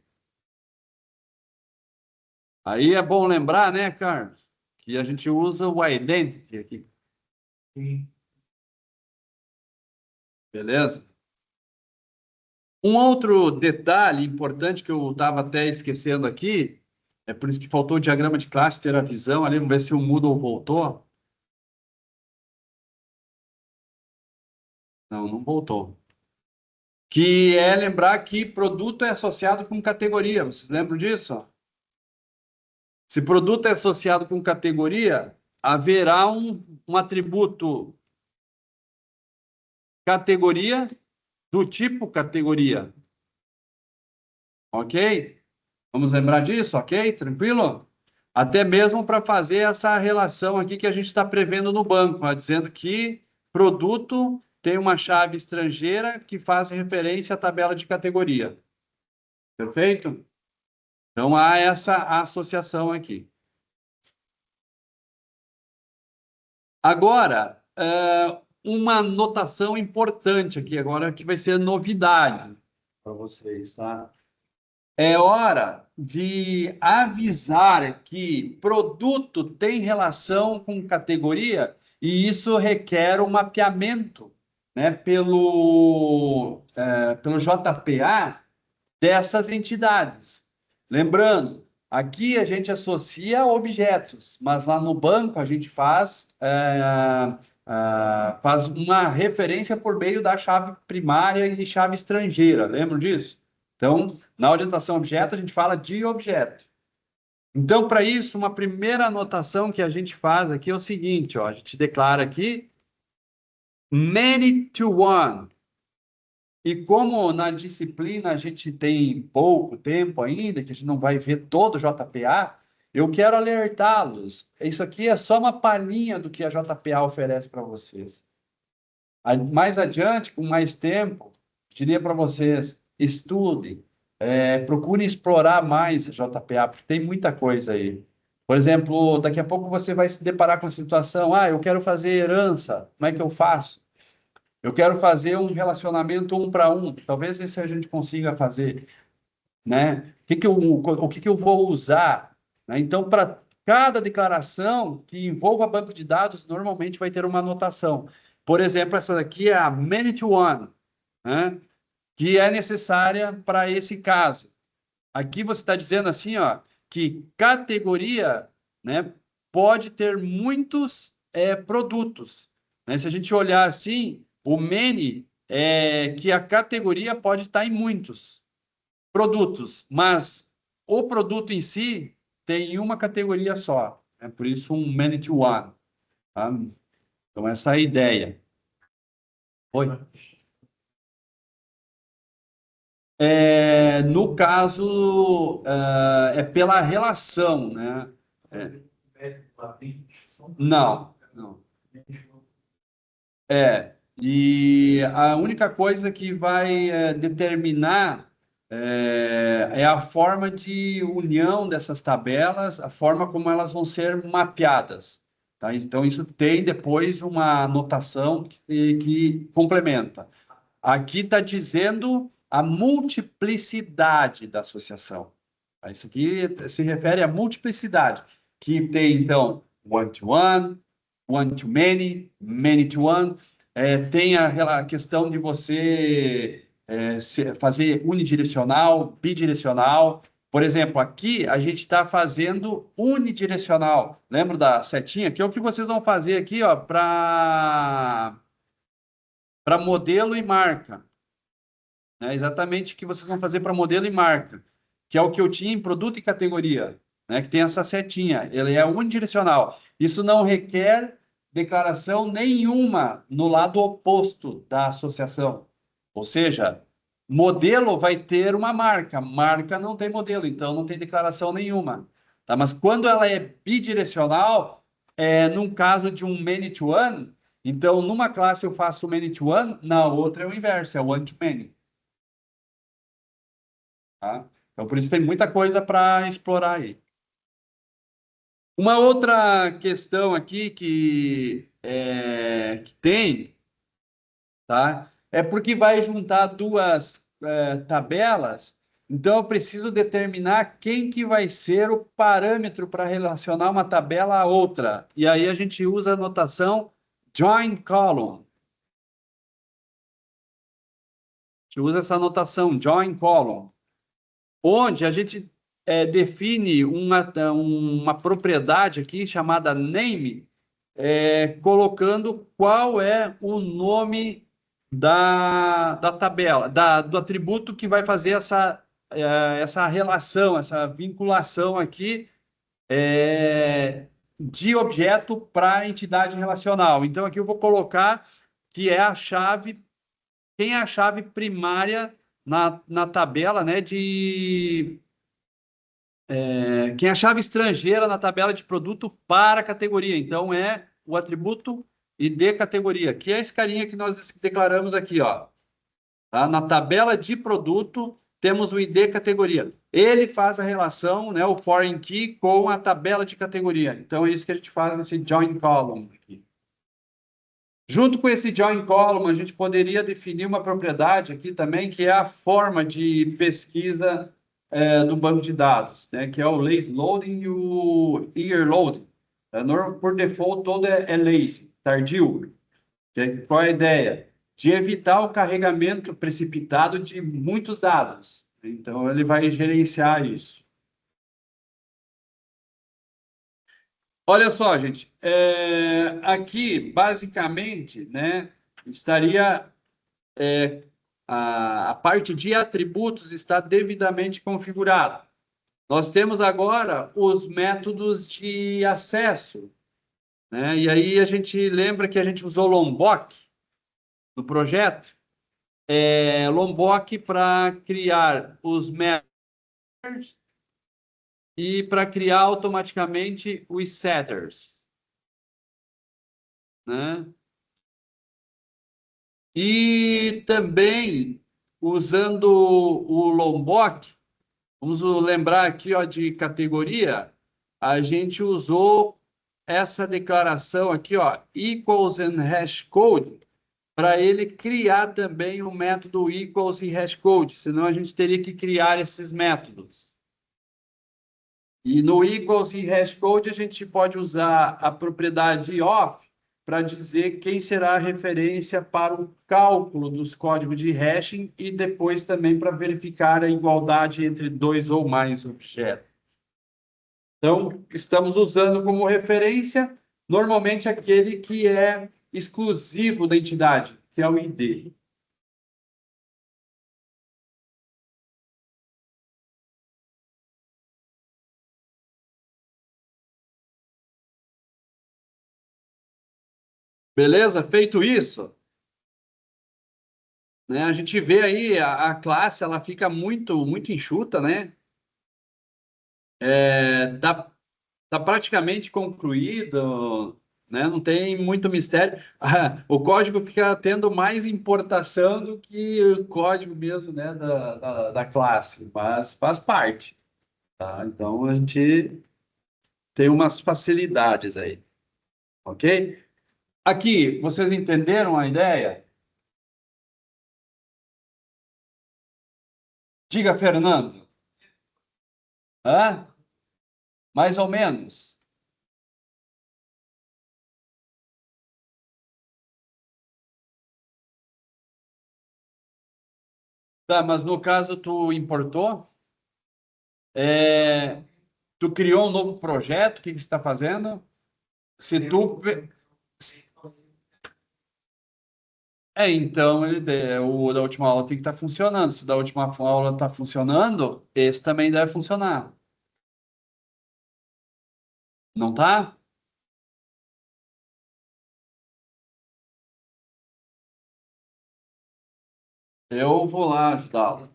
Aí é bom lembrar, né, Carlos, que a gente usa o identity aqui. Sim. Beleza? Um outro detalhe importante que eu estava até esquecendo aqui, é por isso que faltou o diagrama de classe ter a visão ali, vamos ver se o Moodle voltou. Não, não voltou. Que é lembrar que produto é associado com categoria. Vocês lembram disso? Se produto é associado com categoria, haverá um atributo categoria do tipo categoria. Ok? Vamos lembrar disso, ok? Tranquilo? Até mesmo para fazer essa relação aqui que a gente está prevendo no banco, ó, dizendo que produto tem uma chave estrangeira que faz referência à tabela de categoria. Perfeito? Então há essa associação aqui. Agora, uma notação importante aqui agora que vai ser novidade para vocês, tá? É hora de avisar que produto tem relação com categoria e isso requer um mapeamento, né, pelo JPA dessas entidades. Lembrando, aqui a gente associa objetos, mas lá no banco a gente faz uma referência por meio da chave primária e chave estrangeira. Lembram disso? Então, na orientação a objeto, a gente fala de objeto. Então, para isso, uma primeira anotação que a gente faz aqui é o seguinte, ó, a gente declara aqui many to one. E como na disciplina a gente tem pouco tempo ainda, que a gente não vai ver todo o JPA, eu quero alertá-los. Isso aqui é só uma palhinha do que a JPA oferece para vocês. Mais adiante, com mais tempo, diria para vocês, estudem, procurem explorar mais a JPA, porque tem muita coisa aí. Por exemplo, daqui a pouco você vai se deparar com a situação, eu quero fazer herança, como é que eu faço? Eu quero fazer um relacionamento um para um. Talvez esse a gente consiga fazer, né? O que que eu vou usar? Né? Então, para cada declaração que envolva banco de dados, normalmente vai ter uma anotação. Por exemplo, essa daqui é a many to one, né? Que é necessária para esse caso. Aqui você está dizendo assim, ó, que categoria, né, pode ter muitos produtos. Né? Se a gente olhar assim, o many é que a categoria pode estar em muitos produtos, mas o produto em si tem uma categoria só. É por isso um many to one. Tá? Então, essa é a ideia. Oi? No caso, é pela relação, né? É, não, não. E a única coisa que vai determinar é a forma de união dessas tabelas, a forma como elas vão ser mapeadas. Tá? Então, isso tem depois uma anotação que complementa. Aqui está dizendo a multiplicidade da associação. Isso aqui se refere à multiplicidade, que tem, então, one to many, many to one. Tem a questão de você fazer unidirecional, bidirecional. Por exemplo, aqui a gente está fazendo unidirecional. Lembra da setinha? Que é o que vocês vão fazer aqui, ó, para modelo e marca. É exatamente o que vocês vão fazer para modelo e marca, que é o que eu tinha em produto e categoria, né? Que tem essa setinha, ele é unidirecional. Isso não requer declaração nenhuma no lado oposto da associação. Ou seja, modelo vai ter uma marca, marca não tem modelo, então não tem declaração nenhuma. Tá? Mas quando ela é bidirecional, num caso de um many to one, então numa classe eu faço many to one, na outra é o inverso, é one to many. Tá? Então, por isso tem muita coisa para explorar aí. Uma outra questão aqui que tem tá? É porque vai juntar duas tabelas, então eu preciso determinar quem que vai ser o parâmetro para relacionar uma tabela a outra. E aí a gente usa a notação join column. A gente usa essa notação join column, onde a gente define uma propriedade aqui chamada name, colocando qual é o nome da tabela, do atributo que vai fazer essa relação, essa vinculação aqui de objeto para a entidade relacional. Então, aqui eu vou colocar que é a chave, quem é a chave primária na tabela, né, quem é a chave estrangeira na tabela de produto para a categoria. Então, é o atributo ID categoria, que é esse carinha que nós declaramos aqui, ó. Tá? Na tabela de produto, temos o ID categoria. Ele faz a relação, né, o foreign key, com a tabela de categoria. Então, é isso que a gente faz nesse join column aqui. Junto com esse join column, a gente poderia definir uma propriedade aqui também, que é a forma de pesquisa do banco de dados, né? Que é o lazy loading e o ear loading. Por default, todo é lazy, tardio. Qual é a ideia? De evitar o carregamento precipitado de muitos dados. Então, ele vai gerenciar isso. Olha só, gente, aqui, basicamente, né, estaria a parte de atributos está devidamente configurada. Nós temos agora os métodos de acesso, né? E aí a gente lembra que a gente usou Lombok no projeto, Lombok para criar os métodos e para criar automaticamente os setters, né? E também usando o Lombok, vamos lembrar aqui, ó, de categoria, a gente usou essa declaração aqui, ó, equals and hashcode, para ele criar também o método equals e hashcode, senão a gente teria que criar esses métodos. E no equals e hashcode a gente pode usar a propriedade off para dizer quem será a referência para o cálculo dos códigos de hashing e depois também para verificar a igualdade entre dois ou mais objetos. Então, estamos usando como referência normalmente aquele que é exclusivo da entidade, que é o ID. Beleza? Feito isso, né, a gente vê aí a classe, ela fica muito enxuta, né? Tá praticamente concluído, né? Não tem muito mistério. O código fica tendo mais importação do que o código mesmo, né, da classe, mas faz parte, tá? Então a gente tem umas facilidades aí, ok? Aqui, vocês entenderam a ideia? Diga, Fernando. Hã? Mais ou menos. Tá, mas no caso tu importou? É, tu criou um novo projeto? O que que você está fazendo? Se tu. Então o da última aula tem que estar funcionando. Se o da última aula está funcionando, esse também deve funcionar. Não tá? Eu vou lá ajudá-lo.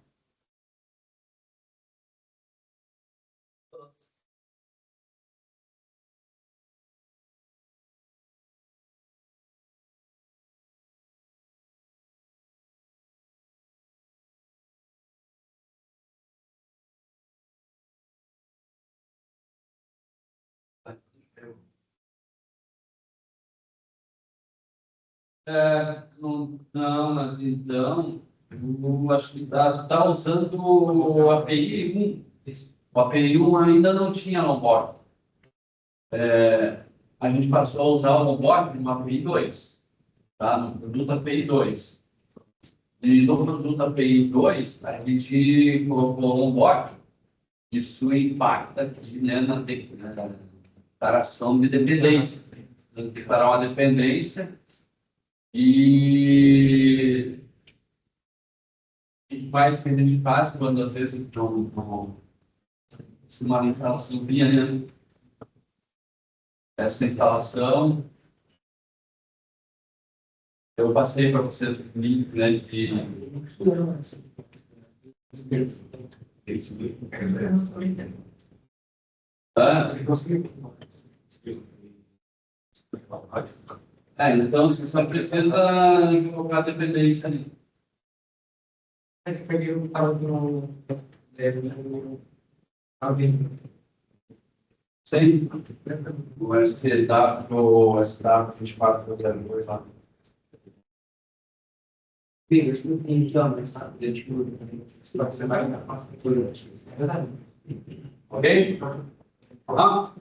Não, mas então, eu acho que tá usando o API 1. O API 1 ainda não tinha Lombok. A gente passou a usar o Lombok no API 2, tá? No produto API 2. E no produto API 2, a gente colocou o Lombok. Isso impacta aqui, né, na declaração de dependência. Tem que declarar uma dependência e o mais que a gente faz quando às vezes se uma instalação vinha, né? Essa instalação, eu passei para vocês o link, né, de... Ah, então você só precisa colocar a dependência ali. Mas foi o tal do alguém. Sim, o SW2402 lá. Isso não tem idioma, sabe? Eu, tipo, você vai na pasta por é verdade. Ok? Ah,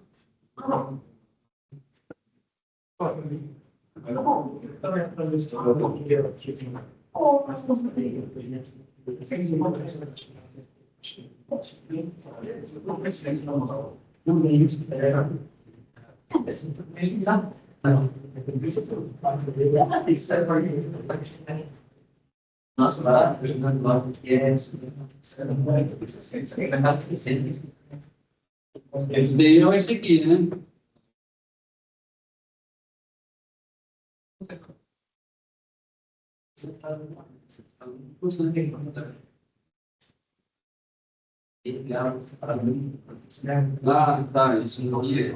nossa, barato, que é eles deu esse aqui, né? Ah, tá, isso aqui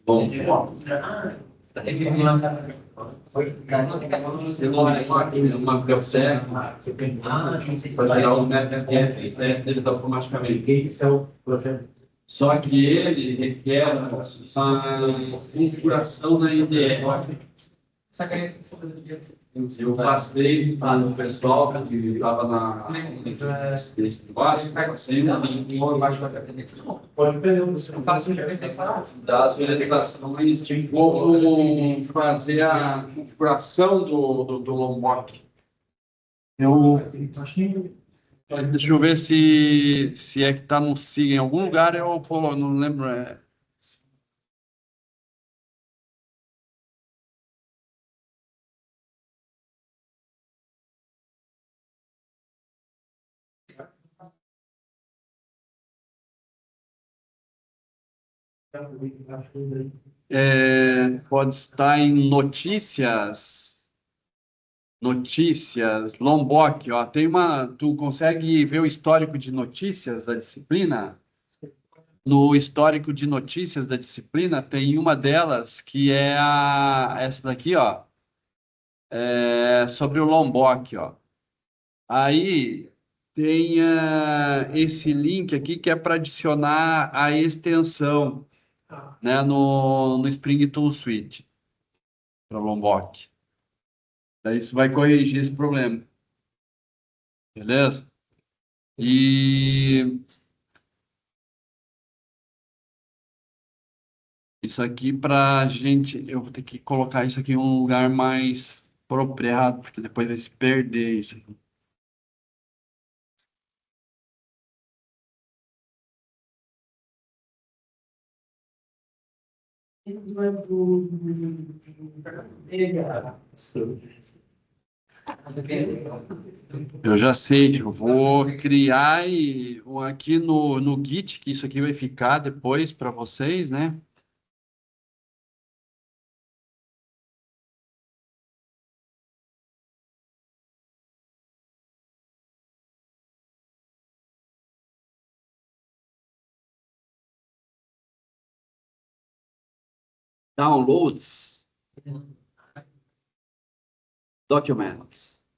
Bom, uma biblioteca, para gerar o MetaSDF, isso é dele automaticamente. Esse é o projeto. Só que ele requer uma configuração na IDE. Eu passei para o pessoal que estava na desse negócio, passei um link Pode perder, você não faz das orientações de como fazer a configuração do Lombok. Deixa eu ver se é que está no SIG em algum lugar, eu não lembro. Pode estar em notícias. Notícias, Lombok, ó, tem uma. Tu consegue ver o histórico de notícias da disciplina? No histórico de notícias da disciplina, tem uma delas que é essa daqui, ó, sobre o Lombok, ó. Aí tem esse link aqui que é para adicionar a extensão, né, no Spring Tool Suite para Lombok. Daí isso vai corrigir esse problema, beleza? E isso aqui para gente, eu vou ter que colocar isso aqui em um lugar mais apropriado, porque depois vai se perder isso aqui. Eu já sei, eu vou criar aqui no Git, que isso aqui vai ficar depois para vocês, né? Downloads. Documents.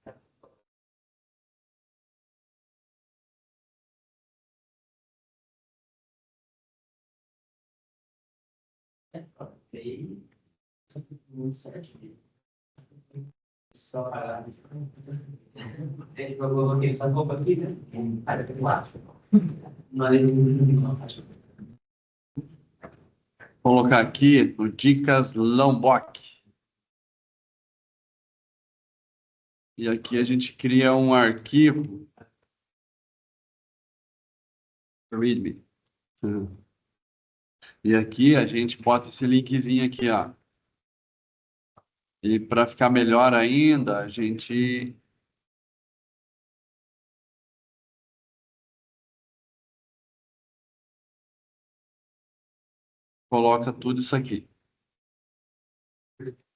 Só parar. Ele falou que essa roupa aqui, né? Aí tem lá. Não faz. Vou colocar aqui no Dicas Lombok. E aqui a gente cria um arquivo. README. E aqui a gente bota esse linkzinho aqui, ó. E para ficar melhor ainda, a gente coloca tudo isso aqui.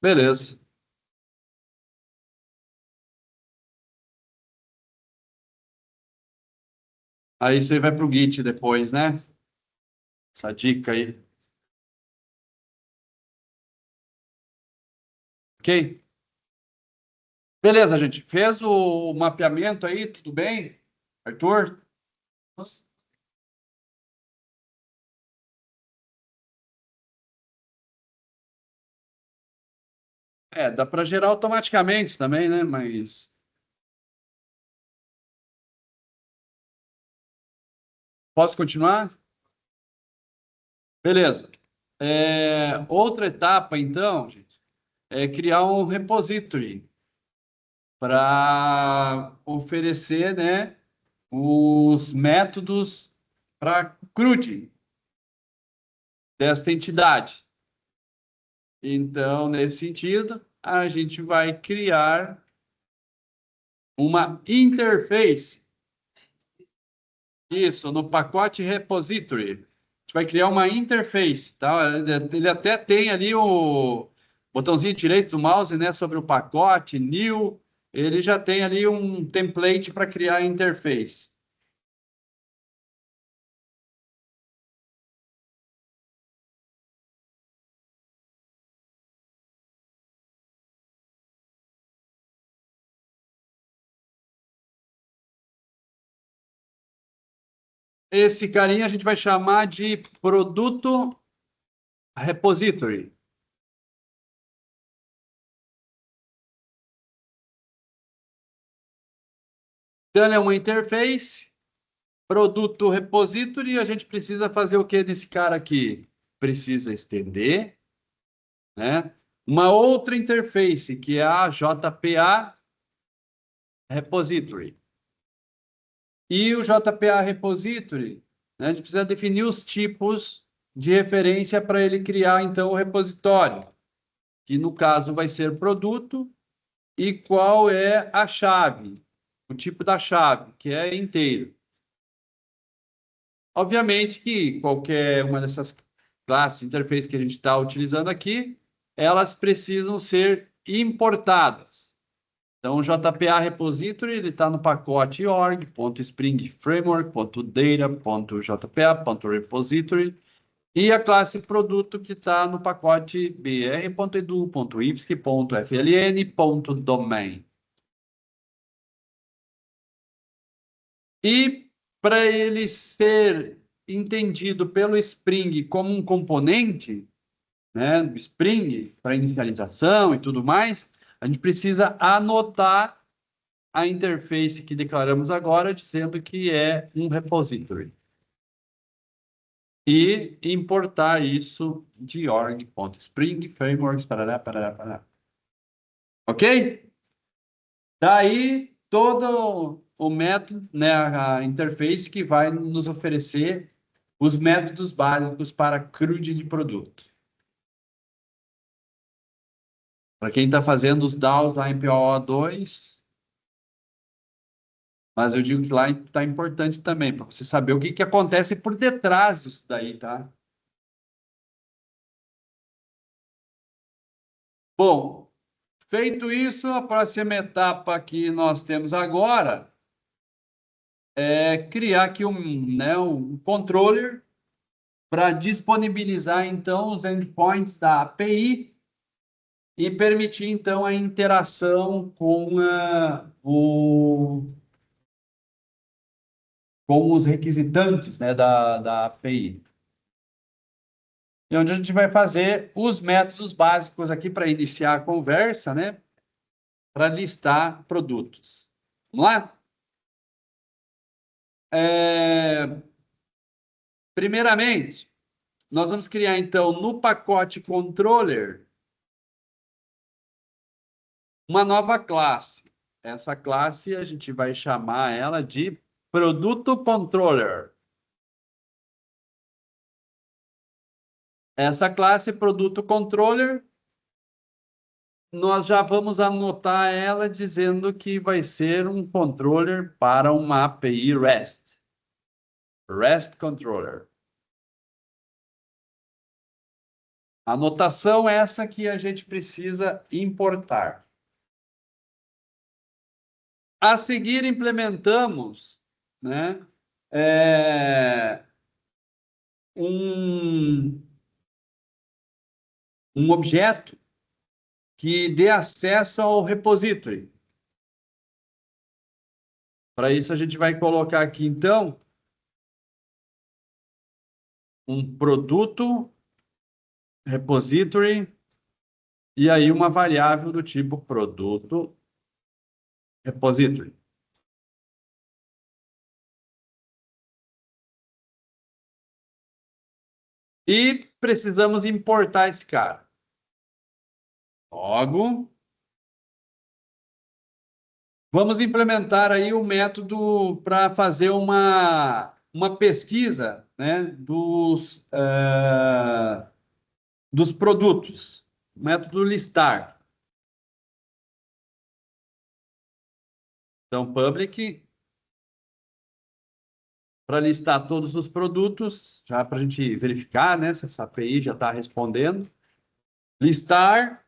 Beleza. Aí você vai para o Git depois, né? Essa dica aí. Ok? Beleza, gente. Fez o mapeamento aí, tudo bem? Arthur? É, dá para gerar automaticamente também, né? Mas posso continuar? Beleza. Outra etapa, então, gente, é criar um repository para oferecer, né, os métodos para CRUD desta entidade. Então, nesse sentido, a gente vai criar uma interface. Isso, no pacote repository. A gente vai criar uma interface, tá? Ele até tem ali o botãozinho direito do mouse, né, sobre o pacote, new. Ele já tem ali um template para criar a interface. Esse carinha a gente vai chamar de produto repository. Então, ele é uma interface, produto repository, a gente precisa fazer o que nesse cara aqui? Precisa estender, né? Uma outra interface, que é a JPA Repository. E o JPA Repository, né, a gente precisa definir os tipos de referência para ele criar, então, o repositório, que no caso vai ser produto, e qual é a chave, o tipo da chave, que é inteiro. Obviamente que qualquer uma dessas classes, interface que a gente está utilizando aqui, elas precisam ser importadas. Então, o JPA Repository ele está no pacote org.springframework.data.jpa.repository e a classe produto que está no pacote br.edu.ifsc.fln.domain. E para ele ser entendido pelo Spring como um componente, né, do Spring, para inicialização e tudo mais, a gente precisa anotar a interface que declaramos agora, dizendo que é um repository. E importar isso de org.spring frameworks, parará, parará, parará. Ok? Daí, todo o método, né, a interface que vai nos oferecer os métodos básicos para CRUD de produto. Para quem está fazendo os DAOs lá em POO2, mas eu digo que lá está importante também, para você saber o que acontece por detrás disso daí, tá? Bom, feito isso, a próxima etapa que nós temos agora é criar aqui um controller para disponibilizar, então, os endpoints da API e permitir, então, a interação com os requisitantes, né, da API. E onde a gente vai fazer os métodos básicos aqui para iniciar a conversa, né, para listar produtos. Vamos lá? Primeiramente, nós vamos criar, então, no pacote controller, uma nova classe. Essa classe a gente vai chamar ela de produto controller. Essa classe produto controller, nós já vamos anotar ela dizendo que vai ser um controller para uma API REST. REST controller. A anotação é essa que a gente precisa importar. A seguir, implementamos, né, um, um objeto que dê acesso ao repository. Para isso, a gente vai colocar aqui, então, um produto repository e aí uma variável do tipo produto repository. E precisamos importar esse cara. Logo, vamos implementar aí o método para fazer uma pesquisa, né, dos produtos. Método listar. Então, public, para listar todos os produtos, já para a gente verificar, né, se essa API já está respondendo. Listar.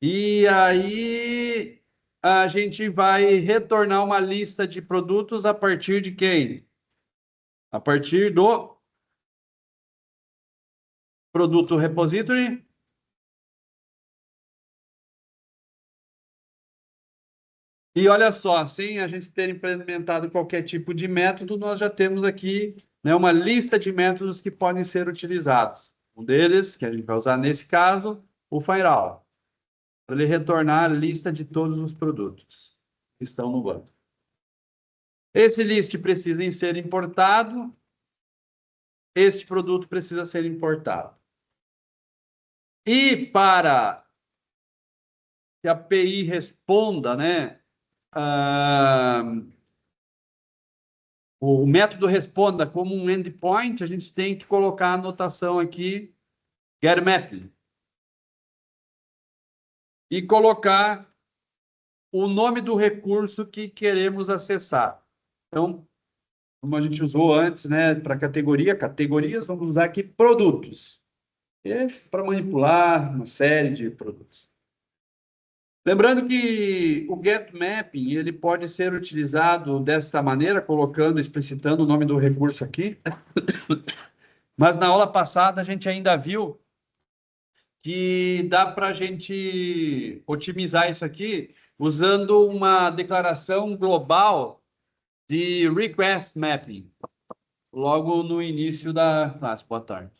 E aí a gente vai retornar uma lista de produtos a partir de quem? A partir do produto repository. E olha só, sem a gente ter implementado qualquer tipo de método, nós já temos aqui, né, uma lista de métodos que podem ser utilizados. Um deles, que a gente vai usar nesse caso, o Firewall, para ele retornar a lista de todos os produtos que estão no banco. Esse list precisa ser importado. Este produto precisa ser importado. E para que a API responda, né, o método responda como um endpoint, a gente tem que colocar a anotação aqui, getMap, e colocar o nome do recurso que queremos acessar. Então, como a gente usou antes, né, para categorias, vamos usar aqui produtos. Para manipular uma série de produtos. Lembrando que o get mapping ele pode ser utilizado desta maneira, colocando, explicitando o nome do recurso aqui. Mas na aula passada a gente ainda viu que dá para a gente otimizar isso aqui usando uma declaração global de request mapping, logo no início da classe. Boa tarde.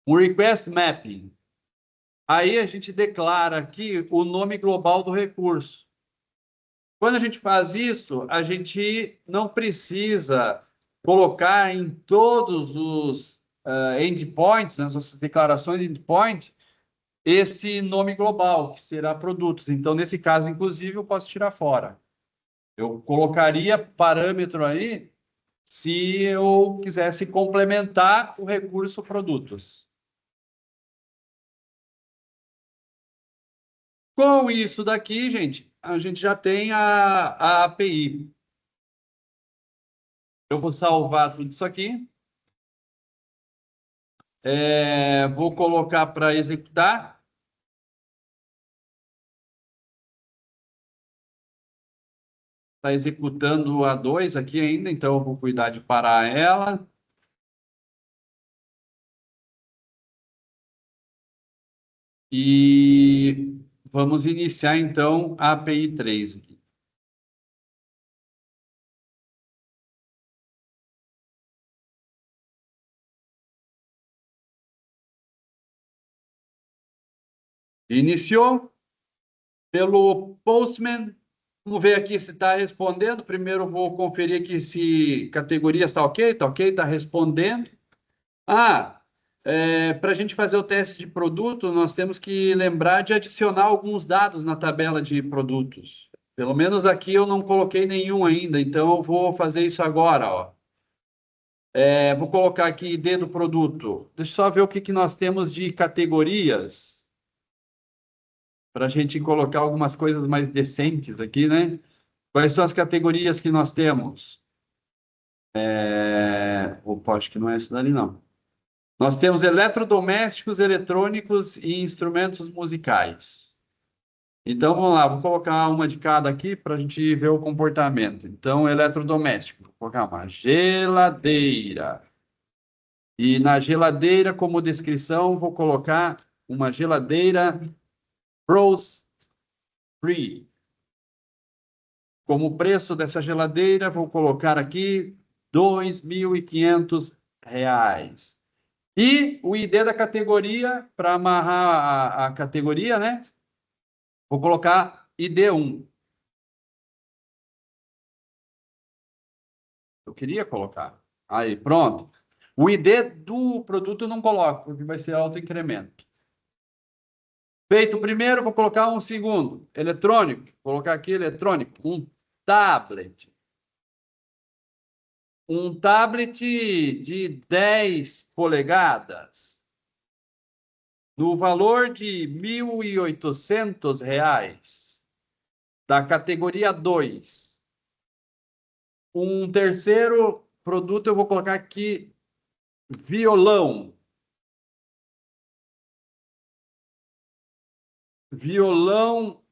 Um request mapping. Aí a gente declara aqui o nome global do recurso. Quando a gente faz isso, a gente não precisa colocar em todos os endpoints, nas nossas declarações de endpoint, esse nome global, que será produtos. Então, nesse caso, inclusive, eu posso tirar fora. Eu colocaria parâmetro aí se eu quisesse complementar o recurso produtos. Com isso daqui, gente, a gente já tem a API. Eu vou salvar tudo isso aqui. Vou colocar para executar. Está executando a 2 aqui ainda, então eu vou cuidar de parar ela. E vamos iniciar, então, a API 3 aqui. Iniciou pelo Postman. Vamos ver aqui se está respondendo. Primeiro vou conferir aqui se categoria está ok. Está ok, está respondendo. Para a gente fazer o teste de produto, nós temos que lembrar de adicionar alguns dados na tabela de produtos. Pelo menos aqui eu não coloquei nenhum ainda, então eu vou fazer isso agora, ó. Vou colocar aqui ID do produto. Deixa eu só ver o que nós temos de categorias, para a gente colocar algumas coisas mais decentes aqui, né? Quais são as categorias que nós temos? Opa, acho que não é essa dali, não. Nós temos eletrodomésticos, eletrônicos e instrumentos musicais. Então, vamos lá, vou colocar uma de cada aqui para a gente ver o comportamento. Então, eletrodoméstico, vou colocar uma geladeira. E na geladeira, como descrição, vou colocar uma geladeira Frost Free. Como preço dessa geladeira, vou colocar aqui R$ 2.500. E o ID da categoria, para amarrar a categoria, né? Vou colocar ID1. Eu queria colocar. Aí, pronto. O ID do produto eu não coloco, porque vai ser autoincremento. Feito o primeiro, vou colocar um segundo. Eletrônico, vou colocar aqui eletrônico. Um tablet. Um tablet de 10 polegadas. No valor de R$ 1.800. Da categoria 2. Um terceiro produto eu vou colocar aqui, violão. Violão,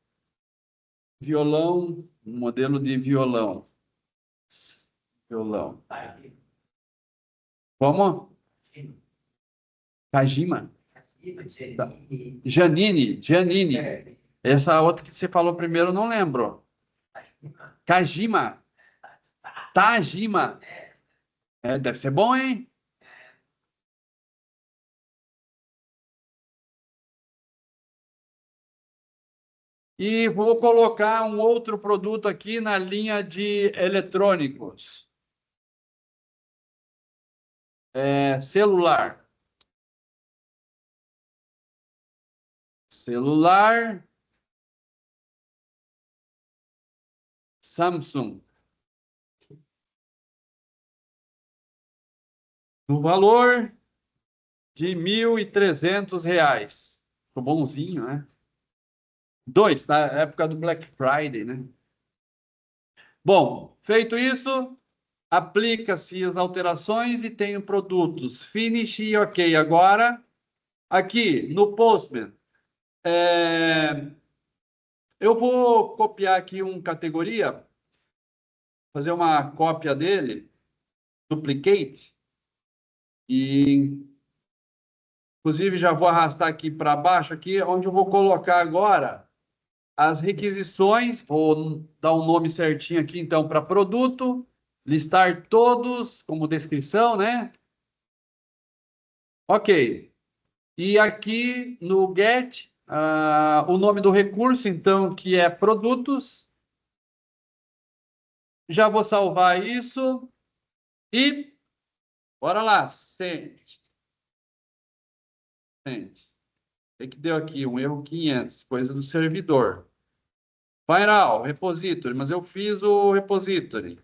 modelo de violão. Violão. Como? Kajima? Giannini. Essa outra que você falou primeiro, eu não lembro. Kajima. Tajima. Deve ser bom, hein? E vou colocar um outro produto aqui na linha de eletrônicos. Celular. Celular. Samsung. No valor de R$ 1.300. Ficou bonzinho, né? 2, na época do Black Friday, né? Bom, feito isso, aplica-se as alterações e tenho produtos finish e ok. Agora, aqui no Postman, eu vou copiar aqui uma categoria, fazer uma cópia dele, duplicate, e inclusive já vou arrastar aqui para baixo, aqui, onde eu vou colocar agora as requisições, vou dar um nome certinho aqui, então, para produto, listar todos como descrição, né? Ok. E aqui no get, o nome do recurso, então, que é produtos. Já vou salvar isso e bora lá, send. Send. O que deu aqui? Um erro 500, coisa do servidor. Final, repository, mas eu fiz o repository.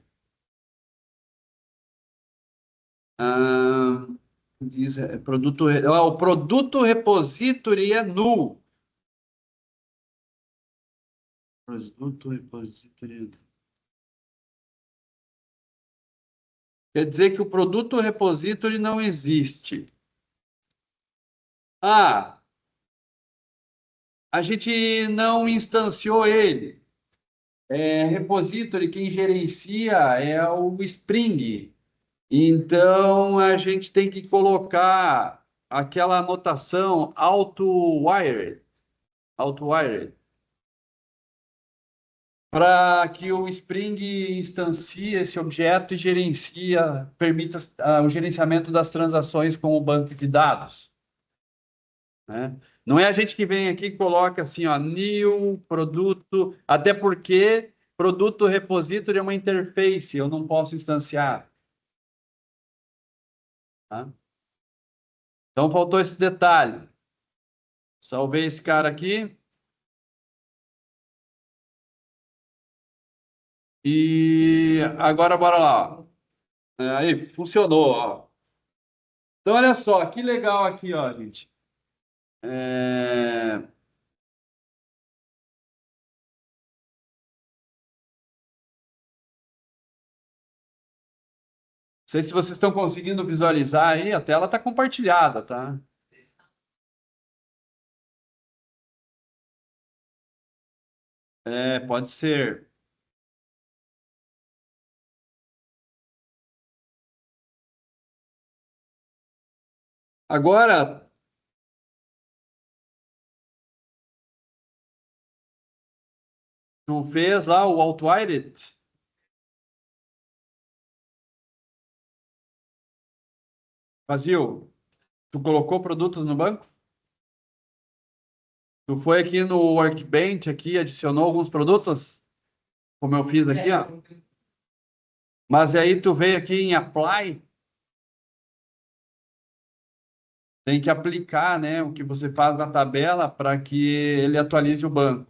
Diz, o produto repository é null. Produto repository. Quer dizer que o produto repository não existe. A gente não instanciou ele. Repository, quem gerencia é o Spring. Então, a gente tem que colocar aquela anotação auto-wired. Outwired. Para que o Spring instancie esse objeto e permita o gerenciamento das transações com o banco de dados, né? Não é a gente que vem aqui e coloca assim, ó, new produto, até porque produto repository é uma interface, eu não posso instanciar, tá? Então faltou esse detalhe. Salvei esse cara aqui. E agora bora lá, ó. Aí, funcionou, ó. Então, olha só, que legal aqui, ó, gente. Não sei se vocês estão conseguindo visualizar aí, a tela está compartilhada, tá? Pode ser. Agora, tu fez lá o Outwired? Vazio. Tu colocou produtos no banco? Tu foi aqui no Workbench aqui, adicionou alguns produtos? Como eu fiz aqui, ó. Mas aí tu veio aqui em Apply, tem que aplicar, né, o que você faz na tabela para que ele atualize o banco.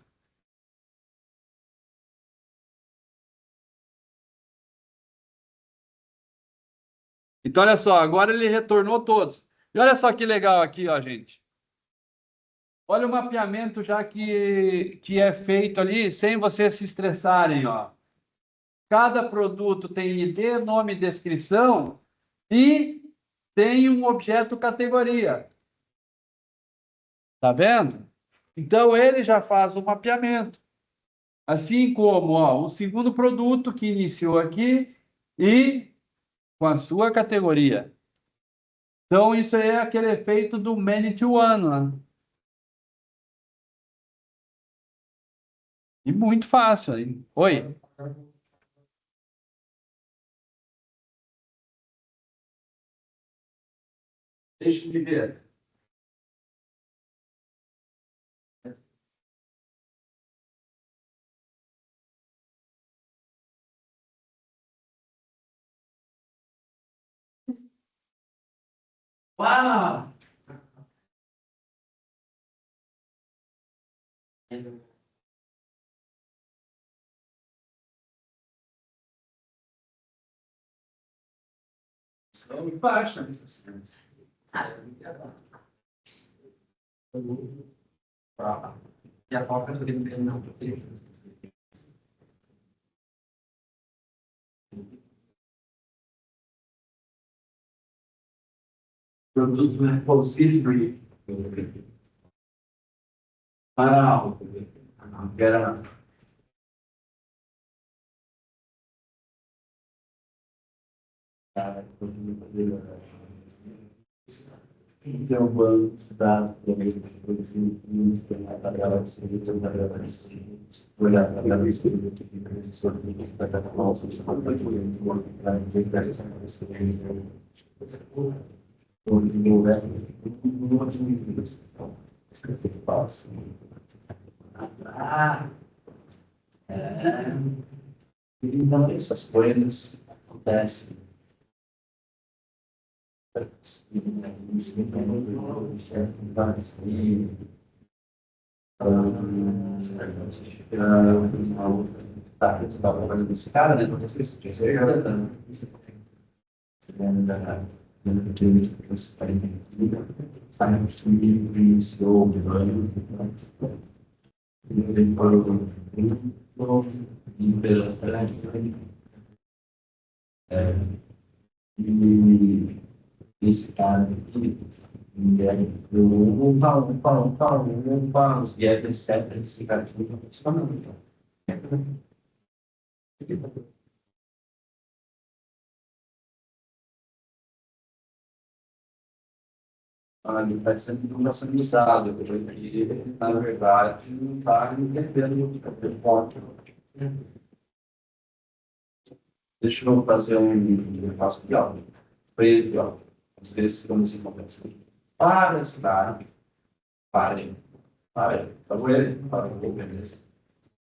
Então, olha só, agora ele retornou todos. E olha só que legal aqui, ó, gente. Olha o mapeamento já que é feito ali, sem vocês se estressarem, ó. Cada produto tem ID, nome e descrição e tem um objeto categoria. Tá vendo? Então, ele já faz o mapeamento. Assim como, ó, o segundo produto que iniciou aqui e com a sua categoria. Então, isso aí é aquele efeito do many to one, né? E muito fácil, hein? Oi? Deixa eu ver. Uau! São embaixo, né? E a coca do não. Produto impossível. Para era então, o banco de dados também tem a tabela de serviço da tabela de serviço, olhar a tabela de serviço que fica nesse sorvete para cada nossa, de uma coisa para diversas serviços, onde não é uma administração. Isso que eu faço. Ah, é. Então, essas coisas acontecem. Desse cara, né? Não sei se você e esse cara aqui, os gaps, etc. Esse cara aqui não funciona muito. ele está sendo comercializado, porque, na verdade, não está entendendo o ponto. Deixa eu fazer um passo aqui, ó. Preto, ó. Às vezes, quando você começa. Para, cidade. Parem. Parem. Tá vendo? Parem, beleza.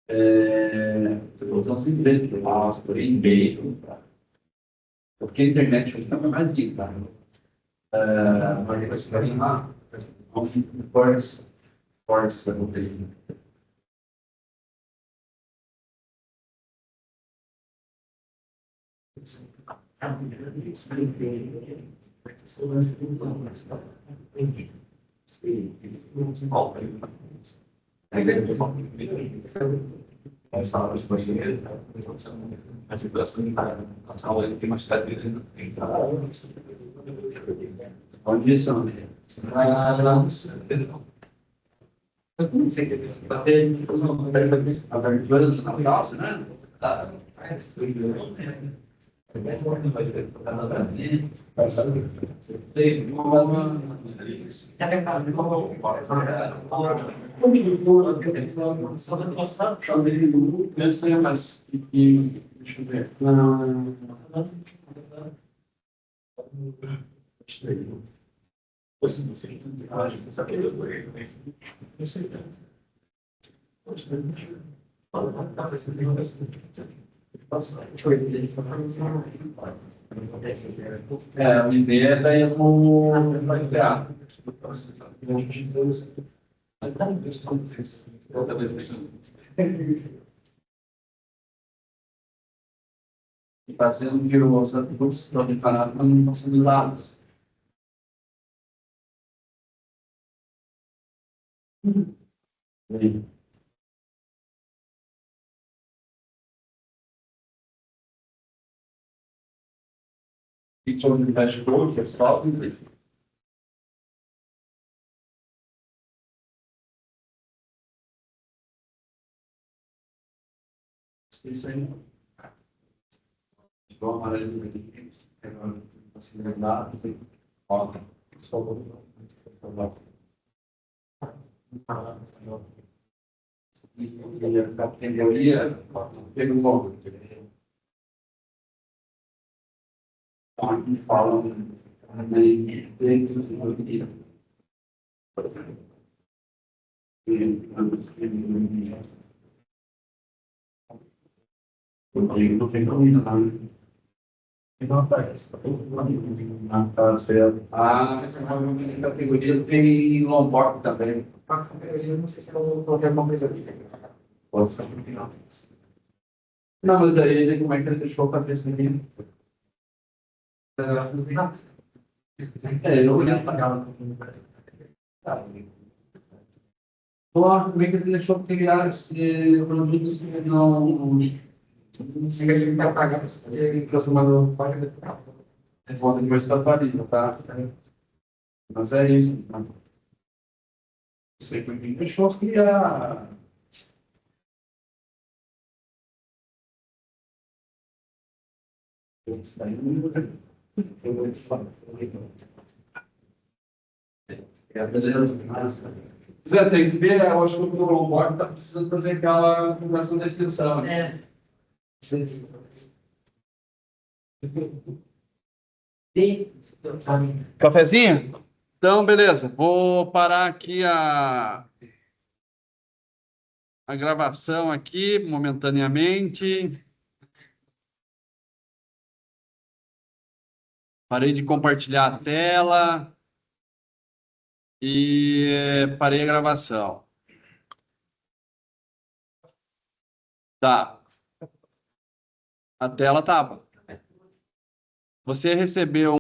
Eu vou usar uns preto, nossa, por aí, meio. Porque a internet hoje não é mais rica. Mas você vai lá, força, não tem. Condição. Abertura do nossa, né? Mas, deixa eu ver. A ideia daí eu vou criar. E fazendo que os atributos do declarado não estão sendo usados. E sobre o dashboard, pessoal, isso aí. Igual amarelo aqui, assim, lembrado, ó, só vou e a categoria, pelo nome. Aqui falam dentro do dia. Não tem como isso, então aparece. Essa categoria tem lomborg também. Eu não sei se eu coloquei alguma coisa aqui. Pode ser que não. Não, mas daí como é que ele deixou fazer isso aqui? Eu olhei para cá. Como é que ele deixou criar esse produto se não chega a pagar e transformando no página? Responda que vai estar atualiza, tá? Mas é isso. Não sei como ele deixou criar. Zé, tem que ver, eu acho que o Lomborg está precisando fazer aquela configuração da extensão. Né? Cafezinho? Então, beleza. Vou parar aqui a gravação aqui, momentaneamente. Parei de compartilhar a tela e parei a gravação. Tá. A tela tava. Você recebeu